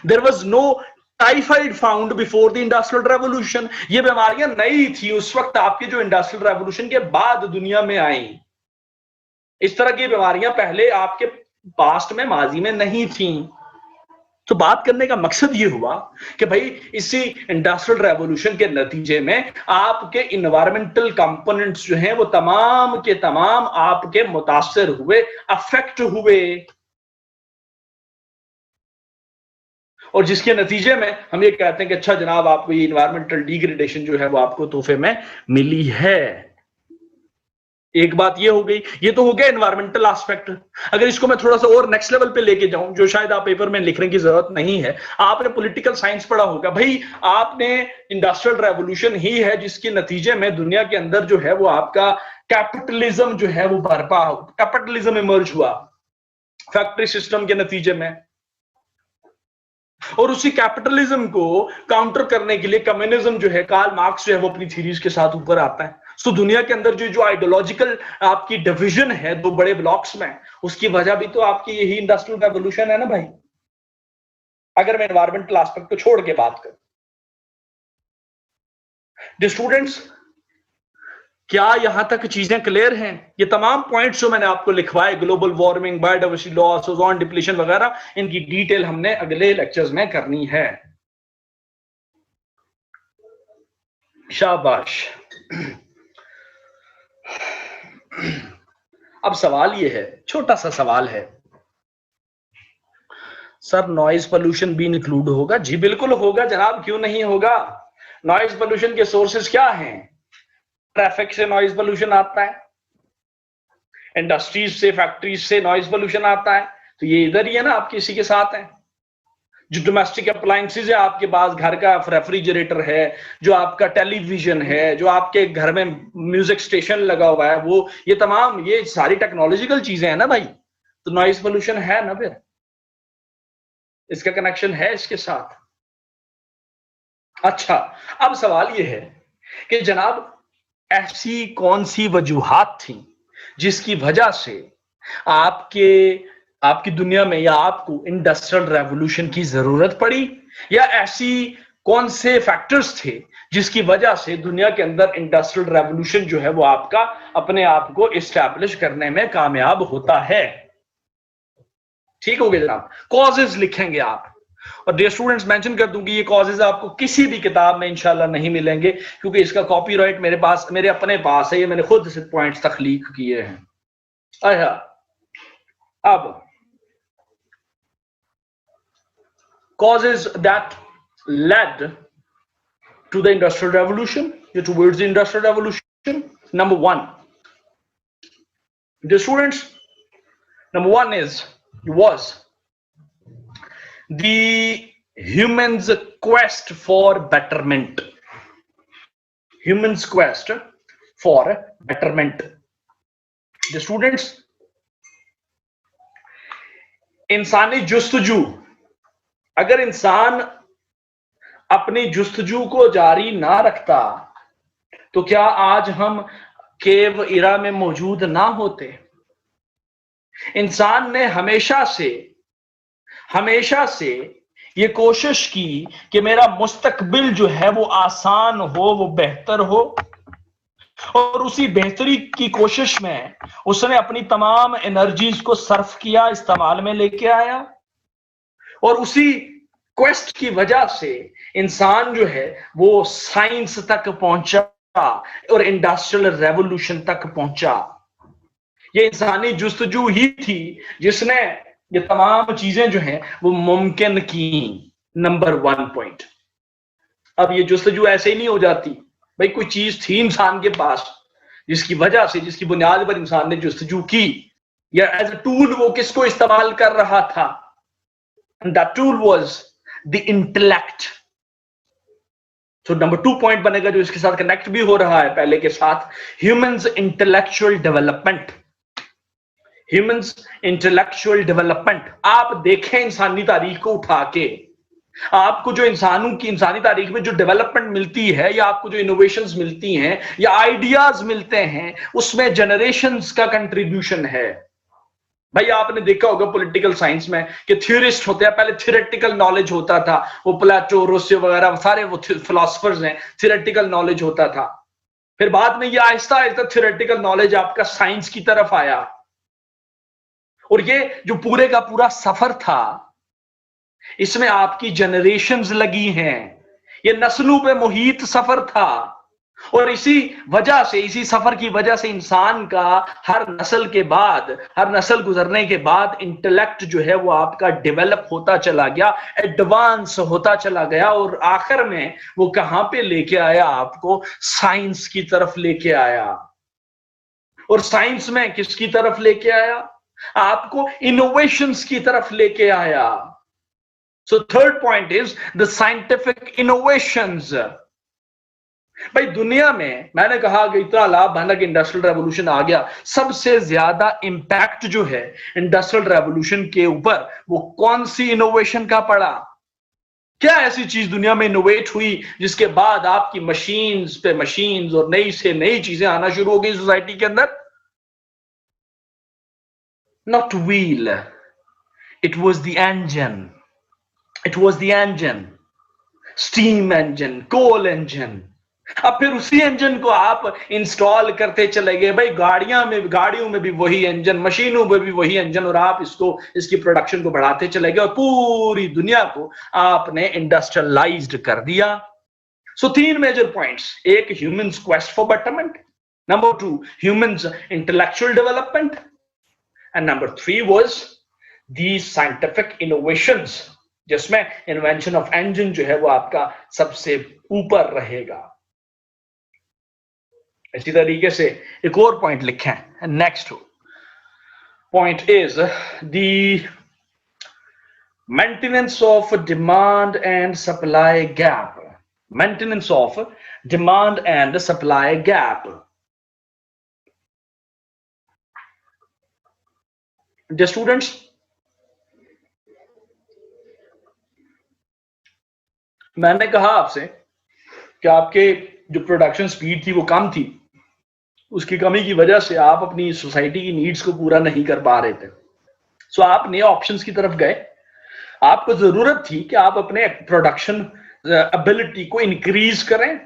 there was no typhoid found before the industrial revolution. ये बीमारियां नई थी उस वक्त आपके जो इंडस्ट्रियल रेवोल्यूशन के बाद दुनिया में आई। इस तरह की बीमारियां पहले आपके पास्ट में, माजी में नहीं थी। तो बात करने का मकसद ये हुआ कि भाई इसी इंडस्ट्रियल रेवोल्यूशन के नतीजे में आपके इन्वायरमेंटल कंपोनेंट्स जो हैं वो तमाम के तमाम आपके मुतासर हुए, अफेक्ट हुए, और जिसके नतीजे में हम ये कहते हैं कि अच्छा जनाब आपको ये इन्वायरमेंटल डिग्रेडेशन जो है वो आपको तोहफे में मिली है। एक बात ये हो गई, ये तो हो गया एनवायरमेंटल एस्पेक्ट। अगर इसको मैं थोड़ा सा और नेक्स्ट लेवल पे लेके जाऊं, जो शायद आप पेपर में लिखने की जरूरत नहीं है, आपने पॉलिटिकल साइंस पढ़ा होगा। भाई आपने इंडस्ट्रियल रेवोल्यूशन ही है जिसके नतीजे में दुनिया के अंदर जो है वो आपका कैपिटलिज्म जो है वो बरपा, कैपिटलिज्म इमर्ज हुआ फैक्ट्री सिस्टम के नतीजे में। और उसी कैपिटलिज्म को काउंटर करने के लिए कम्युनिज्म जो है, कार्ल मार्क्स जो है वो अपनी थीरीज के साथ ऊपर आता है। सो दुनिया के अंदर जो आइडियोलॉजिकल आपकी डिवीजन है दो बड़े ब्लॉक्स में, उसकी वजह भी तो आपकी यही इंडस्ट्रियल रेवोल्यूशन है ना भाई, अगर मैं एनवायरमेंटल एस्पेक्ट को छोड़ के बात करूं। द स्टूडेंट्स, क्या यहां तक चीजें क्लियर हैं? ये तमाम पॉइंट्स जो मैंने आपको लिखवाए, global warming, biodiversity loss, ozone depletion वगैरह, इनकी डिटेल हमने अगले लेक्चर्स में करनी है। शाबाश। अब सवाल ये है, छोटा सा सवाल है, सर नॉइज पोल्यूशन भी इंक्लूड होगा? जी बिल्कुल होगा जनाब, क्यों नहीं होगा। नॉइज पोल्यूशन के सोर्सेस क्या हैं? ट्रैफिक से नॉइज पोल्यूशन आता है, इंडस्ट्रीज से, फैक्ट्रीज से नॉइज पोल्यूशन आता है। तो ये इधर ही है ना, आपके इसी के साथ है। जो डोमेस्टिक अप्लायंसेज है आपके पास, घर का रेफ्रिजरेटर है, जो आपका टेलीविजन है, जो आपके घर में म्यूजिक स्टेशन लगा हुआ है, वो ये तमाम, ये सारी टेक्नोलॉजिकल चीजें हैं ना भाई। तो नॉइज पोल्यूशन है ना, फिर इसका कनेक्शन है इसके साथ। अच्छा, अब सवाल ये है कि जनाब ऐसी कौन सी वजूहात थी जिसकी वजह से आपकी दुनिया में या आपको इंडस्ट्रियल रेवोल्यूशन की जरूरत पड़ी, या ऐसी कौन से फैक्टर्स थे जिसकी वजह से दुनिया के अंदर इंडस्ट्रियल रेवोल्यूशन जो है वो आपका अपने आप को इस्टेब्लिश करने में कामयाब होता है? ठीक हो गया जनाब, कॉजेज लिखेंगे आप। और डियर स्टूडेंट्स, मेंशन कर दूं कि ये कॉजेज आपको किसी भी किताब में इंशाल्लाह नहीं मिलेंगे, क्योंकि इसका कॉपीराइट मेरे अपने पास है, ये मैंने खुद से पॉइंट्स तख्लीक किए हैं। अच्छा, अब causes that led to the industrial revolution, towards the industrial revolution? Number one, the students, number one was the humans' quest for betterment. Humans' quest for betterment. The students, इंसानी जुस्तजू, अगर इंसान अपनी जुस्तजू को जारी ना रखता तो क्या आज हम केव इरा में मौजूद ना होते? इंसान ने हमेशा से ये कोशिश की कि मेरा मुस्तकबिल जो है वो आसान हो, वो बेहतर हो, और उसी बेहतरी की कोशिश में उसने अपनी तमाम एनर्जीज को सर्फ किया, इस्तेमाल में लेके आया, और उसी क्वेस्ट की वजह से इंसान जो है वो साइंस तक पहुंचा और इंडस्ट्रियल रेवोल्यूशन तक पहुंचा। ये इंसानी जुस्तजू ही थी जिसने ये तमाम चीजें जो हैं वो मुमकिन की। Number one point. अब ये जुस्तजू ऐसे ही नहीं हो जाती भाई, कोई चीज थी इंसान के पास जिसकी वजह से, जिसकी बुनियाद पर इंसान ने जुस्तजू की, या एज अ टूल वो किसको इस्तेमाल कर रहा था? That tool was the intellect. तो नंबर 2 पॉइंट बनेगा जो इसके साथ कनेक्ट भी हो रहा है पहले के साथ, humans intellectual development. Humans intellectual development. आप देखें इंसानी तारीख को उठा के, आपको जो इंसानी तारीख में जो डेवलपमेंट मिलती है, या आपको जो इनोवेशंस मिलती हैं, या आइडियाज मिलते हैं, उसमें जनरेशंस का कंट्रीब्यूशन है। भाई आपने देखा होगा पॉलिटिकल साइंस में कि थ्योरिस्ट होते हैं, पहले थ्योरेटिकल नॉलेज होता था, वो प्लेटो, रूसो वगैरह सारे वो फिलोसफर्स हैं, थ्योरेटिकल नॉलेज होता था। फिर बाद में ये आहिस्ता आहिस्ता थ्योरेटिकल नॉलेज आपका साइंस की तरफ आया, और ये जो पूरे का पूरा सफर था इसमें आपकी जनरेशंस लगी हैं, ये नस्लों पे मुहित सफर था, और इसी वजह से, इसी सफर की वजह से इंसान का हर नस्ल गुजरने के बाद इंटेलेक्ट जो है वो आपका डेवलप होता चला गया, एडवांस होता चला गया, और आखिर में वो कहां पे लेके आया? आपको साइंस की तरफ लेके आया। और साइंस में किसकी तरफ लेके आया? आपको इनोवेशंस की तरफ लेके आया। So third point is the scientific innovations. भाई दुनिया में मैंने कहा कि इतना लाभ, हालांकि इंडस्ट्रियल रेवोल्यूशन आ गया, सबसे ज्यादा इंपैक्ट जो है इंडस्ट्रियल रेवोल्यूशन के ऊपर वो कौन सी इनोवेशन का पड़ा? क्या ऐसी चीज दुनिया में इनोवेट हुई जिसके बाद आपकी मशीन्स पे मशीन्स और नई से नई चीजें आना शुरू हो गई सोसाइटी के अंदर? Not wheel, it was the engine. It was the engine, steam engine, coal engine. अब फिर उसी इंजन को आप इंस्टॉल करते चले गए भाई, गाड़ियों में भी वही इंजन, मशीनों में भी वही इंजन, और आप इसकी प्रोडक्शन को बढ़ाते चले गए और पूरी दुनिया को आपने इंडस्ट्रियलाइज्ड कर दिया। सो 3 मेजर पॉइंट्स, एक humans quest for betterment, number 2 humans intellectual development, and number 3 was the scientific innovations, जिसमें इन्वेंशन ऑफ इंजन जो है वो आपका सबसे ऊपर रहेगा। इसी तरीके से एक और पॉइंट लिखे हैं, next point is the maintenance of demand and supply gap. Maintenance of demand and supply gap. The students, मैंने कहा आपसे कि आपके जो प्रोडक्शन स्पीड थी वो कम थी, उसकी कमी की वजह से आप अपनी सोसाइटी की नीड्स को पूरा नहीं कर पा रहे थे। सो आप नए ऑप्शंस की तरफ गए। आपको जरूरत थी कि आप अपने प्रोडक्शन एबिलिटी को इंक्रीज करें,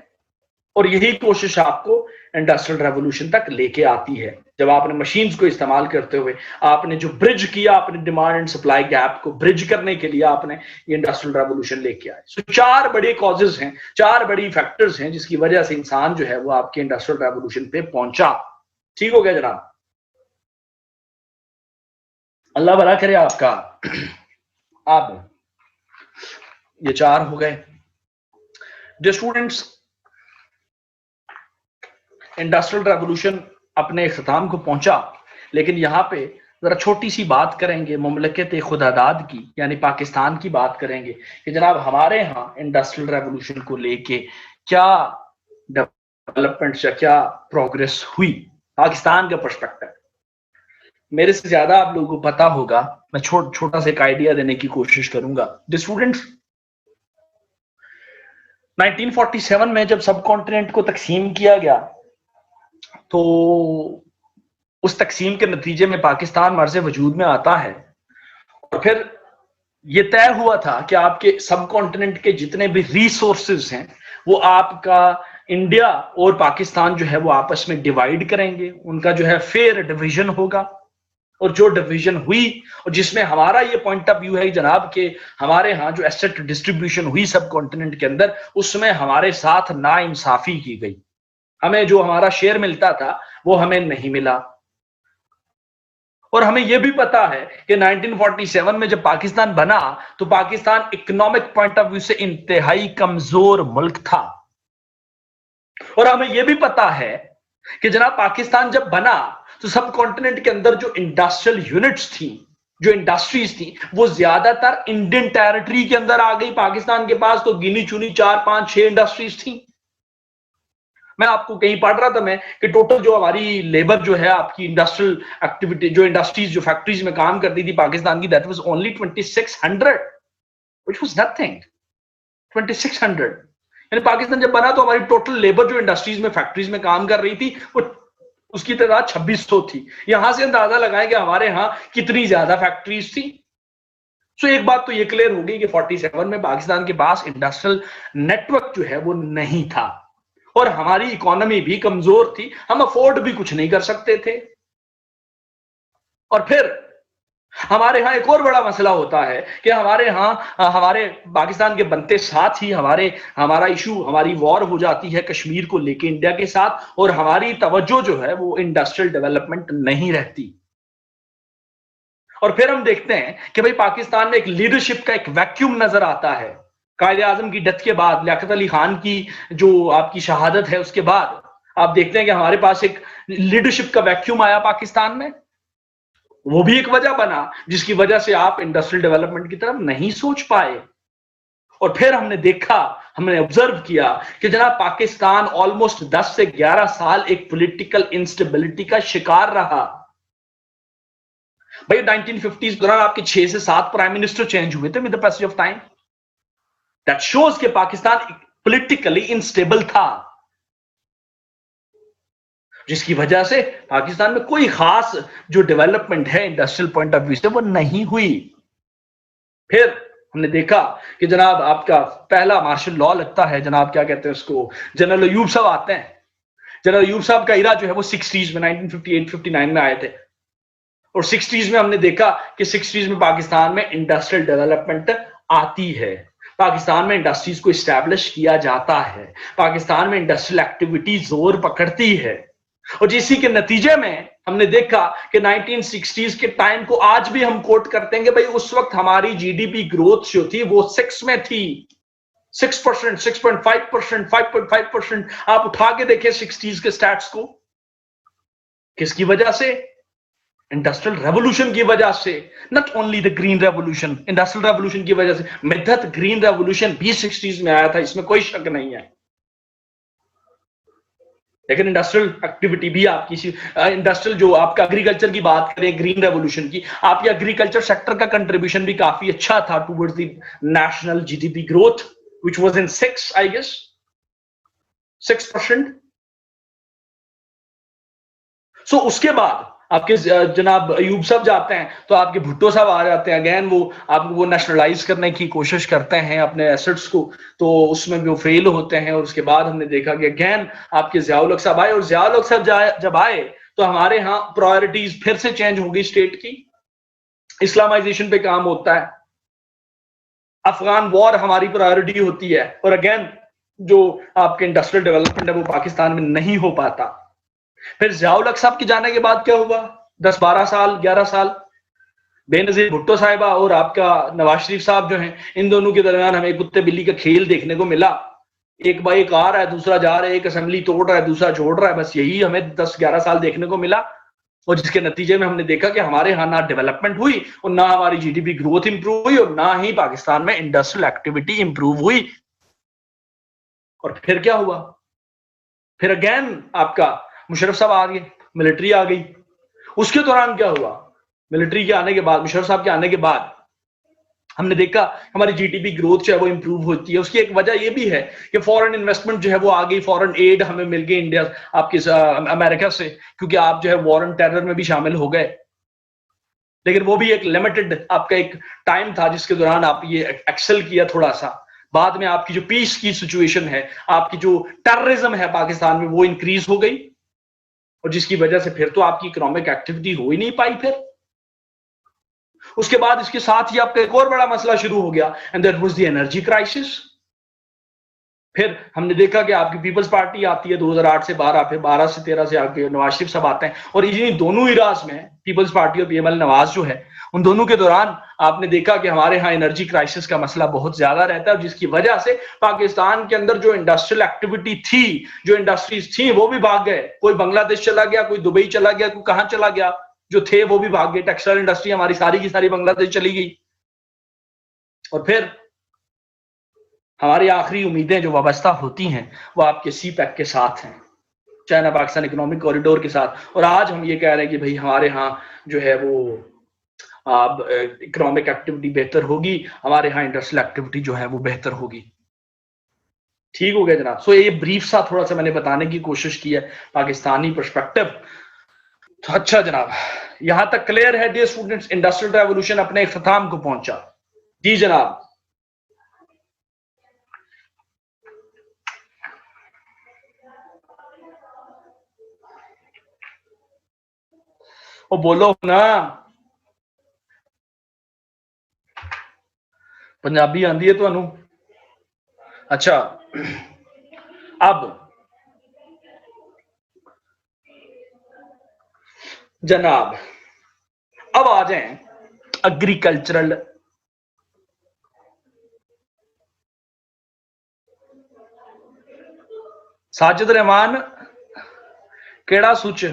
और यही कोशिश आपको इंडस्ट्रियल रेवोल्यूशन तक लेके आती है, जब आपने मशीन्स को इस्तेमाल करते हुए आपने जो ब्रिज किया, अपने डिमांड एंड सप्लाई गैप को ब्रिज करने के लिए आपने ये इंडस्ट्रियल रेवोल्यूशन लेके आए। सो 4 बड़े कॉजेज हैं, 4 बड़ी फैक्टर्स हैं जिसकी वजह से इंसान जो है वो आपके इंडस्ट्रियल रेवोल्यूशन पे पहुंचा। ठीक हो गया जनाब? अल्लाह भला करे आपका। अब ये 4 हो गए। जो स्टूडेंट्स, इंडस्ट्रियल रेवोल्यूशन अपने इख्तिताम को पहुंचा, लेकिन यहाँ पे जरा छोटी सी बात करेंगे मुमलकत खुदादाद की, यानी पाकिस्तान की बात करेंगे कि जनाब हमारे यहाँ इंडस्ट्रियल रेवोल्यूशन को लेके क्या डेवलपमेंट या क्या प्रोग्रेस हुई पाकिस्तान का पर्सपेक्टिव। मेरे से ज्यादा आप लोगों को पता होगा, मैं छोटा सा एक आइडिया देने की कोशिश करूंगा। द स्टूडेंट्स, 1947 में जब सब कॉन्टिनेंट को तकसीम किया गया तो उस तकसीम के नतीजे में पाकिस्तान मर्ज वजूद में आता है, और फिर ये तय हुआ था कि आपके सब कॉन्टिनेंट के जितने भी रिसोर्सेज हैं वो आपका इंडिया और पाकिस्तान जो है वो आपस में डिवाइड करेंगे, उनका जो है फेयर डिवीजन होगा। और जो डिवीजन हुई और जिसमें हमारा ये पॉइंट ऑफ व्यू है जनाब के हमारे यहाँ जो एसेट डिस्ट्रीब्यूशन हुई सब कॉन्टिनेंट के अंदर, उसमें हमारे साथ नाइंसाफी की गई। हमें जो हमारा शेयर मिलता था वो हमें नहीं मिला। और हमें यह भी पता है कि 1947 में जब पाकिस्तान बना तो Pakistan economic point of view से इंतहाई कमजोर मुल्क था। और हमें यह भी पता है कि जनाब पाकिस्तान जब बना तो सब कॉन्टिनेंट के अंदर जो इंडस्ट्रियल यूनिट्स थी, जो इंडस्ट्रीज थी, वो ज्यादातर इंडियन टेरिटरी के अंदर आ गई। पाकिस्तान के पास तो गिनी चुनी 4, 5, 6 इंडस्ट्रीज थी। मैं आपको कहीं पढ़ रहा था मैं कि टोटल जो हमारी लेबर जो है आपकी इंडस्ट्रियल एक्टिविटी, जो इंडस्ट्रीज जो फैक्ट्रीज में काम करती थी पाकिस्तान की, that was only 2600, which was nothing. 2600, यानी पाकिस्तान जब बना तो हमारी टोटल लेबर जो इंडस्ट्रीज में फैक्ट्रीज में काम कर रही थी वो उसकी तादाद 2600 थी। यहां से अंदाजा लगाएं कि हमारे यहां कितनी ज्यादा फैक्ट्रीज थी। सो एक बात तो ये क्लियर हो गई कि 47 में पाकिस्तान के पास इंडस्ट्रियल नेटवर्क जो है वो नहीं था और हमारी इकोनॉमी भी कमजोर थी, हम अफोर्ड भी कुछ नहीं कर सकते थे। और फिर हमारे यहां एक और बड़ा मसला होता है कि हमारे यहां हमारे पाकिस्तान के बनते साथ ही हमारा इशू, हमारी वॉर हो जाती है कश्मीर को लेके इंडिया के साथ, और हमारी तवज्जो जो है वो इंडस्ट्रियल डेवलपमेंट नहीं रहती। और फिर हम देखते हैं कि भाई पाकिस्तान में एक लीडरशिप का एक वैक्यूम नजर आता है। कायदे आजम की डेथ के बाद, लियाकत अली खान की जो आपकी शहादत है उसके बाद आप देखते हैं कि हमारे पास एक लीडरशिप का वैक्यूम आया पाकिस्तान में। वो भी एक वजह बना जिसकी वजह से आप इंडस्ट्रियल डेवलपमेंट की तरफ नहीं सोच पाए। और फिर हमने देखा, हमने ऑब्जर्व किया कि जनाब पाकिस्तान ऑलमोस्ट 10 से 11 साल एक पॉलिटिकल इंस्टेबिलिटी का शिकार रहा। भाई 1950s के दौरान आपके 6 से 7 प्राइम मिनिस्टर चेंज हुए थे with the passage of time. That shows कि पाकिस्तान पॉलिटिकली इनस्टेबल था, जिसकी वजह से पाकिस्तान में कोई खास जो डेवलपमेंट है इंडस्ट्रियल पॉइंट ऑफ व्यू से वो नहीं हुई। फिर हमने देखा कि जनाब आपका पहला मार्शल लॉ लगता है, जनाब क्या कहते हैं उसको, जनरल अयूब साहब आते हैं। जनरल अयूब साहब का इरा जो है वो 60s में 1958-59 में आए थे। और 60s में हमने देखा कि 60s में पाकिस्तान में इंडस्ट्रियल डेवलपमेंट आती है, पाकिस्तान में इंडस्ट्रीज को इस्टेब्लिश किया जाता है, पाकिस्तान में इंडस्ट्रियल एक्टिविटी जोर पकड़ती है। और इसी के नतीजे में हमने देखा कि 1960s के टाइम को आज भी हम कोट करते हैं कि भाई उस वक्त हमारी जीडीपी ग्रोथ जो थी वो 6 में थी, 6%, 6.5%, 5.5%। आप उठा के देखिए 60s के स्टैट्स को। किसकी वजह से? इंडस्ट्रियल रेवोल्यूशन की वजह से। Not only the green revolution, industrial revolution की वजह से। मिथत ग्रीन रेवोल्यूशन भी 60s में आया था, इसमें कोई शक नहीं है। लेकिन इंडस्ट्रियल एक्टिविटी भी आपकी, इंडस्ट्रियल जो आपका एग्रीकल्चर की बात करें ग्रीन रेवोल्यूशन की, आपकी एग्रीकल्चर सेक्टर का कंट्रीब्यूशन भी काफी अच्छा था towards the national GDP growth which was in 6 I guess 6%। So उसके बाद आपके जनाब अयूब साहब जाते हैं तो आपके भुट्टो साहब आ जाते हैं। अगेन वो नेशनलाइज करने की कोशिश करते हैं अपने एसेट्स को, तो उसमें भी वो फेल होते हैं। और उसके बाद हमने देखा कि अगेन आपके ज़िया-उल-हक साहब आए, और ज़िया-उल-हक साहब जब आए तो हमारे यहाँ प्रायोरिटीज फिर से चेंज हो गई स्टेट की। इस्लामाइजेशन पे काम होता है, अफगान वॉर हमारी प्रायोरिटी होती है, और अगेन जो आपके इंडस्ट्रियल डेवलपमेंट है वो पाकिस्तान में नहीं हो पाता। फिर ज़िया-उल-हक साहब के जाने के बाद क्या हुआ? 10-12 साल 11 साल बेनजीर भुट्टो साहिबा और आपका नवाज शरीफ साहब जो हैं, इन दोनों के दरमियान हमें कुत्ते बिल्ली का खेल देखने को मिला। एक बाइक आ रहा है, दूसरा जा रहा है, एक असेंबली तोड़ रहा है, दूसरा जोड़ रहा है, बस यही हमें 10-11 साल देखने को मिला। और जिसके नतीजे में हमने देखा कि हमारे यहाँ ना डेवलपमेंट हुई और ना हमारी जीडीपी ग्रोथ इंप्रूव हुई और ना ही पाकिस्तान में इंडस्ट्रियल एक्टिविटी इंप्रूव हुई। और फिर क्या हुआ? फिर अगेन आपका मुशर्रफ साहब आ गए, मिलिट्री आ गई। उसके दौरान क्या हुआ? मिलिट्री के आने के बाद, मुशर्रफ साहब के आने के बाद हमने देखा हमारी जीडीपी ग्रोथ जो है वो इंप्रूव होती है। उसकी एक वजह ये भी है कि फॉरेन इन्वेस्टमेंट जो है वो आ गई, फॉरेन एड हमें मिल गई इंडिया आपके अमेरिका से, क्योंकि आप जो है वॉर एंड टेरर में भी शामिल हो गए। लेकिन वो भी एक लिमिटेड आपका एक टाइम था जिसके दौरान आप ये एक्सेल किया थोड़ा सा। बाद में आपकी जो पीस की सिचुएशन है, आपकी जो टेररिज्म है पाकिस्तान में, वो इंक्रीज हो गई और जिसकी वजह से फिर तो आपकी इकोनॉमिक एक्टिविटी हो ही नहीं पाई। फिर उसके बाद इसके साथ ही आपका एक और बड़ा मसला शुरू हो गया, and that was the energy crisis. फिर हमने देखा कि आपकी पीपल्स पार्टी आती है 2008 से 12, फिर 12 से 13 से आपके नवाज शरीफ साहब आते हैं। और इन दोनों इराज में पीपल्स पार्टी और पीएमएल नवाज जो है, उन दोनों के दौरान आपने देखा कि हमारे यहाँ एनर्जी क्राइसिस का मसला बहुत ज्यादा रहता है, और जिसकी वजह से पाकिस्तान के अंदर जो इंडस्ट्रियल एक्टिविटी थी, जो इंडस्ट्रीज थी, वो भी भाग गए। कोई बांग्लादेश चला गया, कोई दुबई चला गया, कोई कहां चला गया, जो थे वो भी भाग गए। टेक्सटाइल इंडस्ट्री हमारी सारी की सारी बांग्लादेश चली गई। और फिर हमारी आखिरी उम्मीदें जो वाबस्ता होती हैं वो आपके सी पैक के साथ हैं, चाइना पाकिस्तान इकोनॉमिक कॉरिडोर के साथ। और आज हम ये कह रहे हैं कि भाई हमारे यहाँ जो है वो इकोनॉमिक एक्टिविटी बेहतर होगी, हमारे यहाँ इंडस्ट्रियल एक्टिविटी जो है वो बेहतर होगी। ठीक हो गया जनाब। सो ये ब्रीफ सा थोड़ा सा मैंने बताने की कोशिश की है पाकिस्तानी पर्सपेक्टिव। तो अच्छा जनाब, यहां तक क्लियर है डियर स्टूडेंट्स? इंडस्ट्रियल रेवोल्यूशन अपने इख्तिताम को पहुंचा। जी जनाब। ओ बोलो ना, पंजाबी आंदी है तुहानू? अच्छा, अब जनाब अब आ जाएं एग्रीकल्चरल साजिद रहमान केड़ा सुच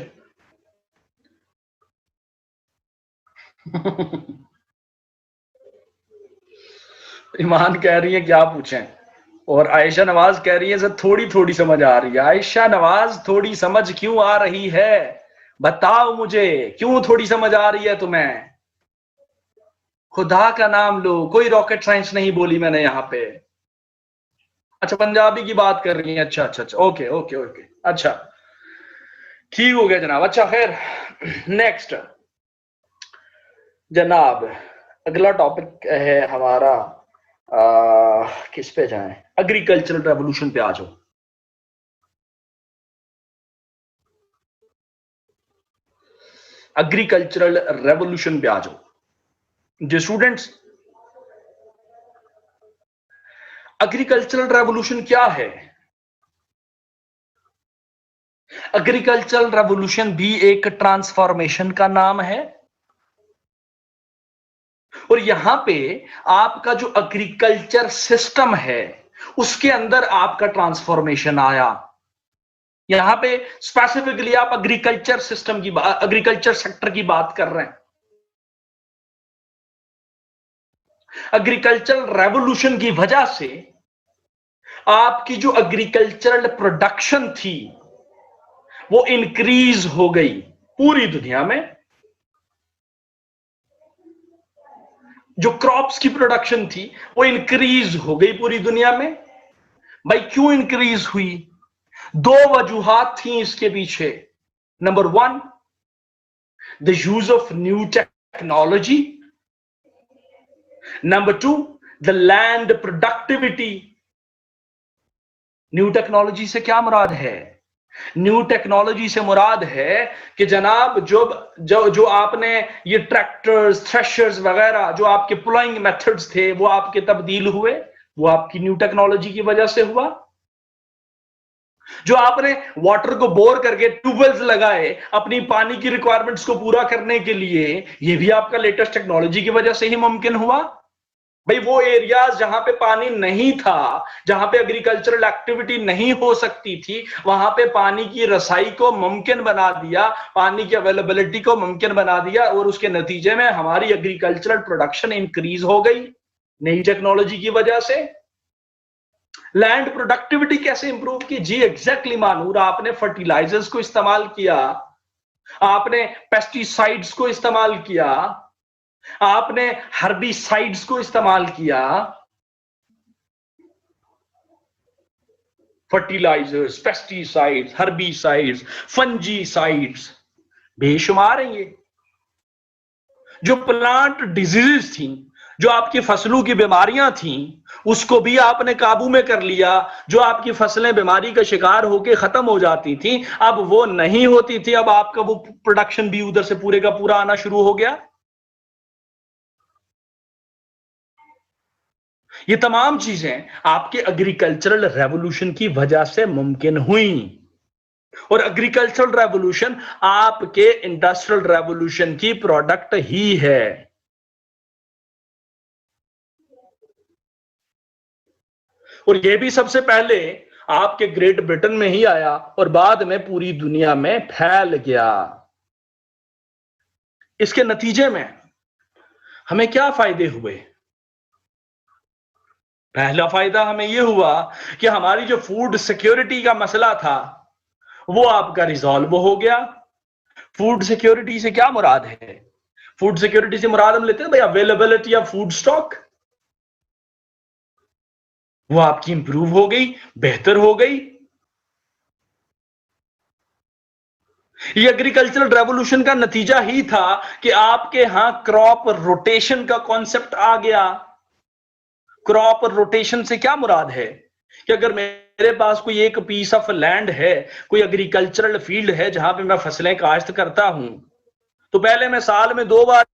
ईमान कह रही है क्या पूछें, और आयशा नवाज कह रही है सर थोड़ी थोड़ी समझ आ रही है। आयशा नवाज थोड़ी समझ क्यों आ रही है, बताओ मुझे, क्यों थोड़ी समझ आ रही है तुम्हें? खुदा का नाम लो, कोई रॉकेट साइंस नहीं बोली मैंने यहाँ पे। अच्छा पंजाबी की बात कर रही है, अच्छा अच्छा अच्छा, ओके ओके ओके, अच्छा ठीक हो गया जनाब। अच्छा खैर, नेक्स्ट जनाब अगला टॉपिक है हमारा, किस पे जाएं? एग्रीकल्चरल रेवोल्यूशन पे आ जाओ। एग्रीकल्चरल रेवोल्यूशन पे आ जाओ जी स्टूडेंट्स। एग्रीकल्चरल रेवोल्यूशन क्या है? एग्रीकल्चरल रेवोल्यूशन भी एक ट्रांसफॉर्मेशन का नाम है। और यहां पे आपका जो एग्रीकल्चर सिस्टम है उसके अंदर आपका ट्रांसफॉर्मेशन आया। यहां पे स्पेसिफिकली आप एग्रीकल्चर सिस्टम की बात, एग्रीकल्चर सेक्टर की बात कर रहे हैं। एग्रीकल्चरल रेवोल्यूशन की वजह से आपकी जो एग्रीकल्चरल प्रोडक्शन थी वो इंक्रीज हो गई पूरी दुनिया में। जो क्रॉप्स की प्रोडक्शन थी वो इंक्रीज हो गई पूरी दुनिया में। भाई क्यों इंक्रीज हुई? दो वजूहात थी इसके पीछे। Number one, the use of new technology. Number two, the land productivity. New technology से क्या मुराद है? न्यू टेक्नोलॉजी से मुराद है कि जनाब जो आपने ये ट्रैक्टर्स, थ्रेशर्स वगैरह जो आपके प्लॉइंग मेथड्स थे वो आपके तब्दील हुए, वो आपकी न्यू टेक्नोलॉजी की वजह से हुआ। जो आपने वाटर को बोर करके ट्यूबवेल्स लगाए अपनी पानी की रिक्वायरमेंट्स को पूरा करने के लिए, ये भी आपका लेटेस्ट टेक्नोलॉजी की वजह से ही मुमकिन हुआ। भाई वो एरियाज जहां पे पानी नहीं था, जहां पे एग्रीकल्चरल एक्टिविटी नहीं हो सकती थी, वहां पे पानी की रसाई को मुमकिन बना दिया, पानी की अवेलेबिलिटी को मुमकिन बना दिया, और उसके नतीजे में हमारी एग्रीकल्चरल प्रोडक्शन इंक्रीज हो गई नई टेक्नोलॉजी की वजह से। लैंड प्रोडक्टिविटी कैसे इंप्रूव की? जी एग्जैक्टली मानूर, आपने फर्टिलाइजर्स को इस्तेमाल किया, आपने पेस्टिसाइड्स को इस्तेमाल किया, आपने हर्बिसाइड्स को इस्तेमाल किया, फर्टिलाइजर्स, पेस्टिसाइड्स, हर्बिसाइड्स, फंजीसाइड्स, बेशुमार हैं ये। जो प्लांट डिजीज थी, जो आपकी फसलों की बीमारियां थी, उसको भी आपने काबू में कर लिया। जो आपकी फसलें बीमारी का शिकार होकर खत्म हो जाती थी, अब वो नहीं होती थी, अब आपका वो प्रोडक्शन भी उधर से पूरे का पूरा आना शुरू हो गया। ये तमाम चीजें आपके एग्रीकल्चरल रेवोल्यूशन की वजह से मुमकिन हुई, और एग्रीकल्चरल रेवोल्यूशन आपके इंडस्ट्रियल रेवोल्यूशन की प्रोडक्ट ही है। और यह भी सबसे पहले आपके ग्रेट ब्रिटेन में ही आया और बाद में पूरी दुनिया में फैल गया। इसके नतीजे में हमें क्या फायदे हुए? पहला फायदा हमें यह हुआ कि हमारी जो फूड सिक्योरिटी का मसला था वो आपका रिजॉल्व हो गया। फूड सिक्योरिटी से क्या मुराद है? फूड सिक्योरिटी से मुराद हम लेते हैं भाई अवेलेबिलिटी ऑफ फूड स्टॉक, वो आपकी इंप्रूव हो गई, बेहतर हो गई। ये एग्रीकल्चरल रेवोल्यूशन का नतीजा ही था कि आपके यहां क्रॉप रोटेशन का कॉन्सेप्ट आ गया। क्रॉप रोटेशन से क्या मुराद है कि अगर मेरे पास कोई एक पीस ऑफ लैंड है, कोई एग्रीकल्चरल फील्ड है जहां पे मैं फसलें काश्त करता हूं, तो पहले मैं साल में 2 बार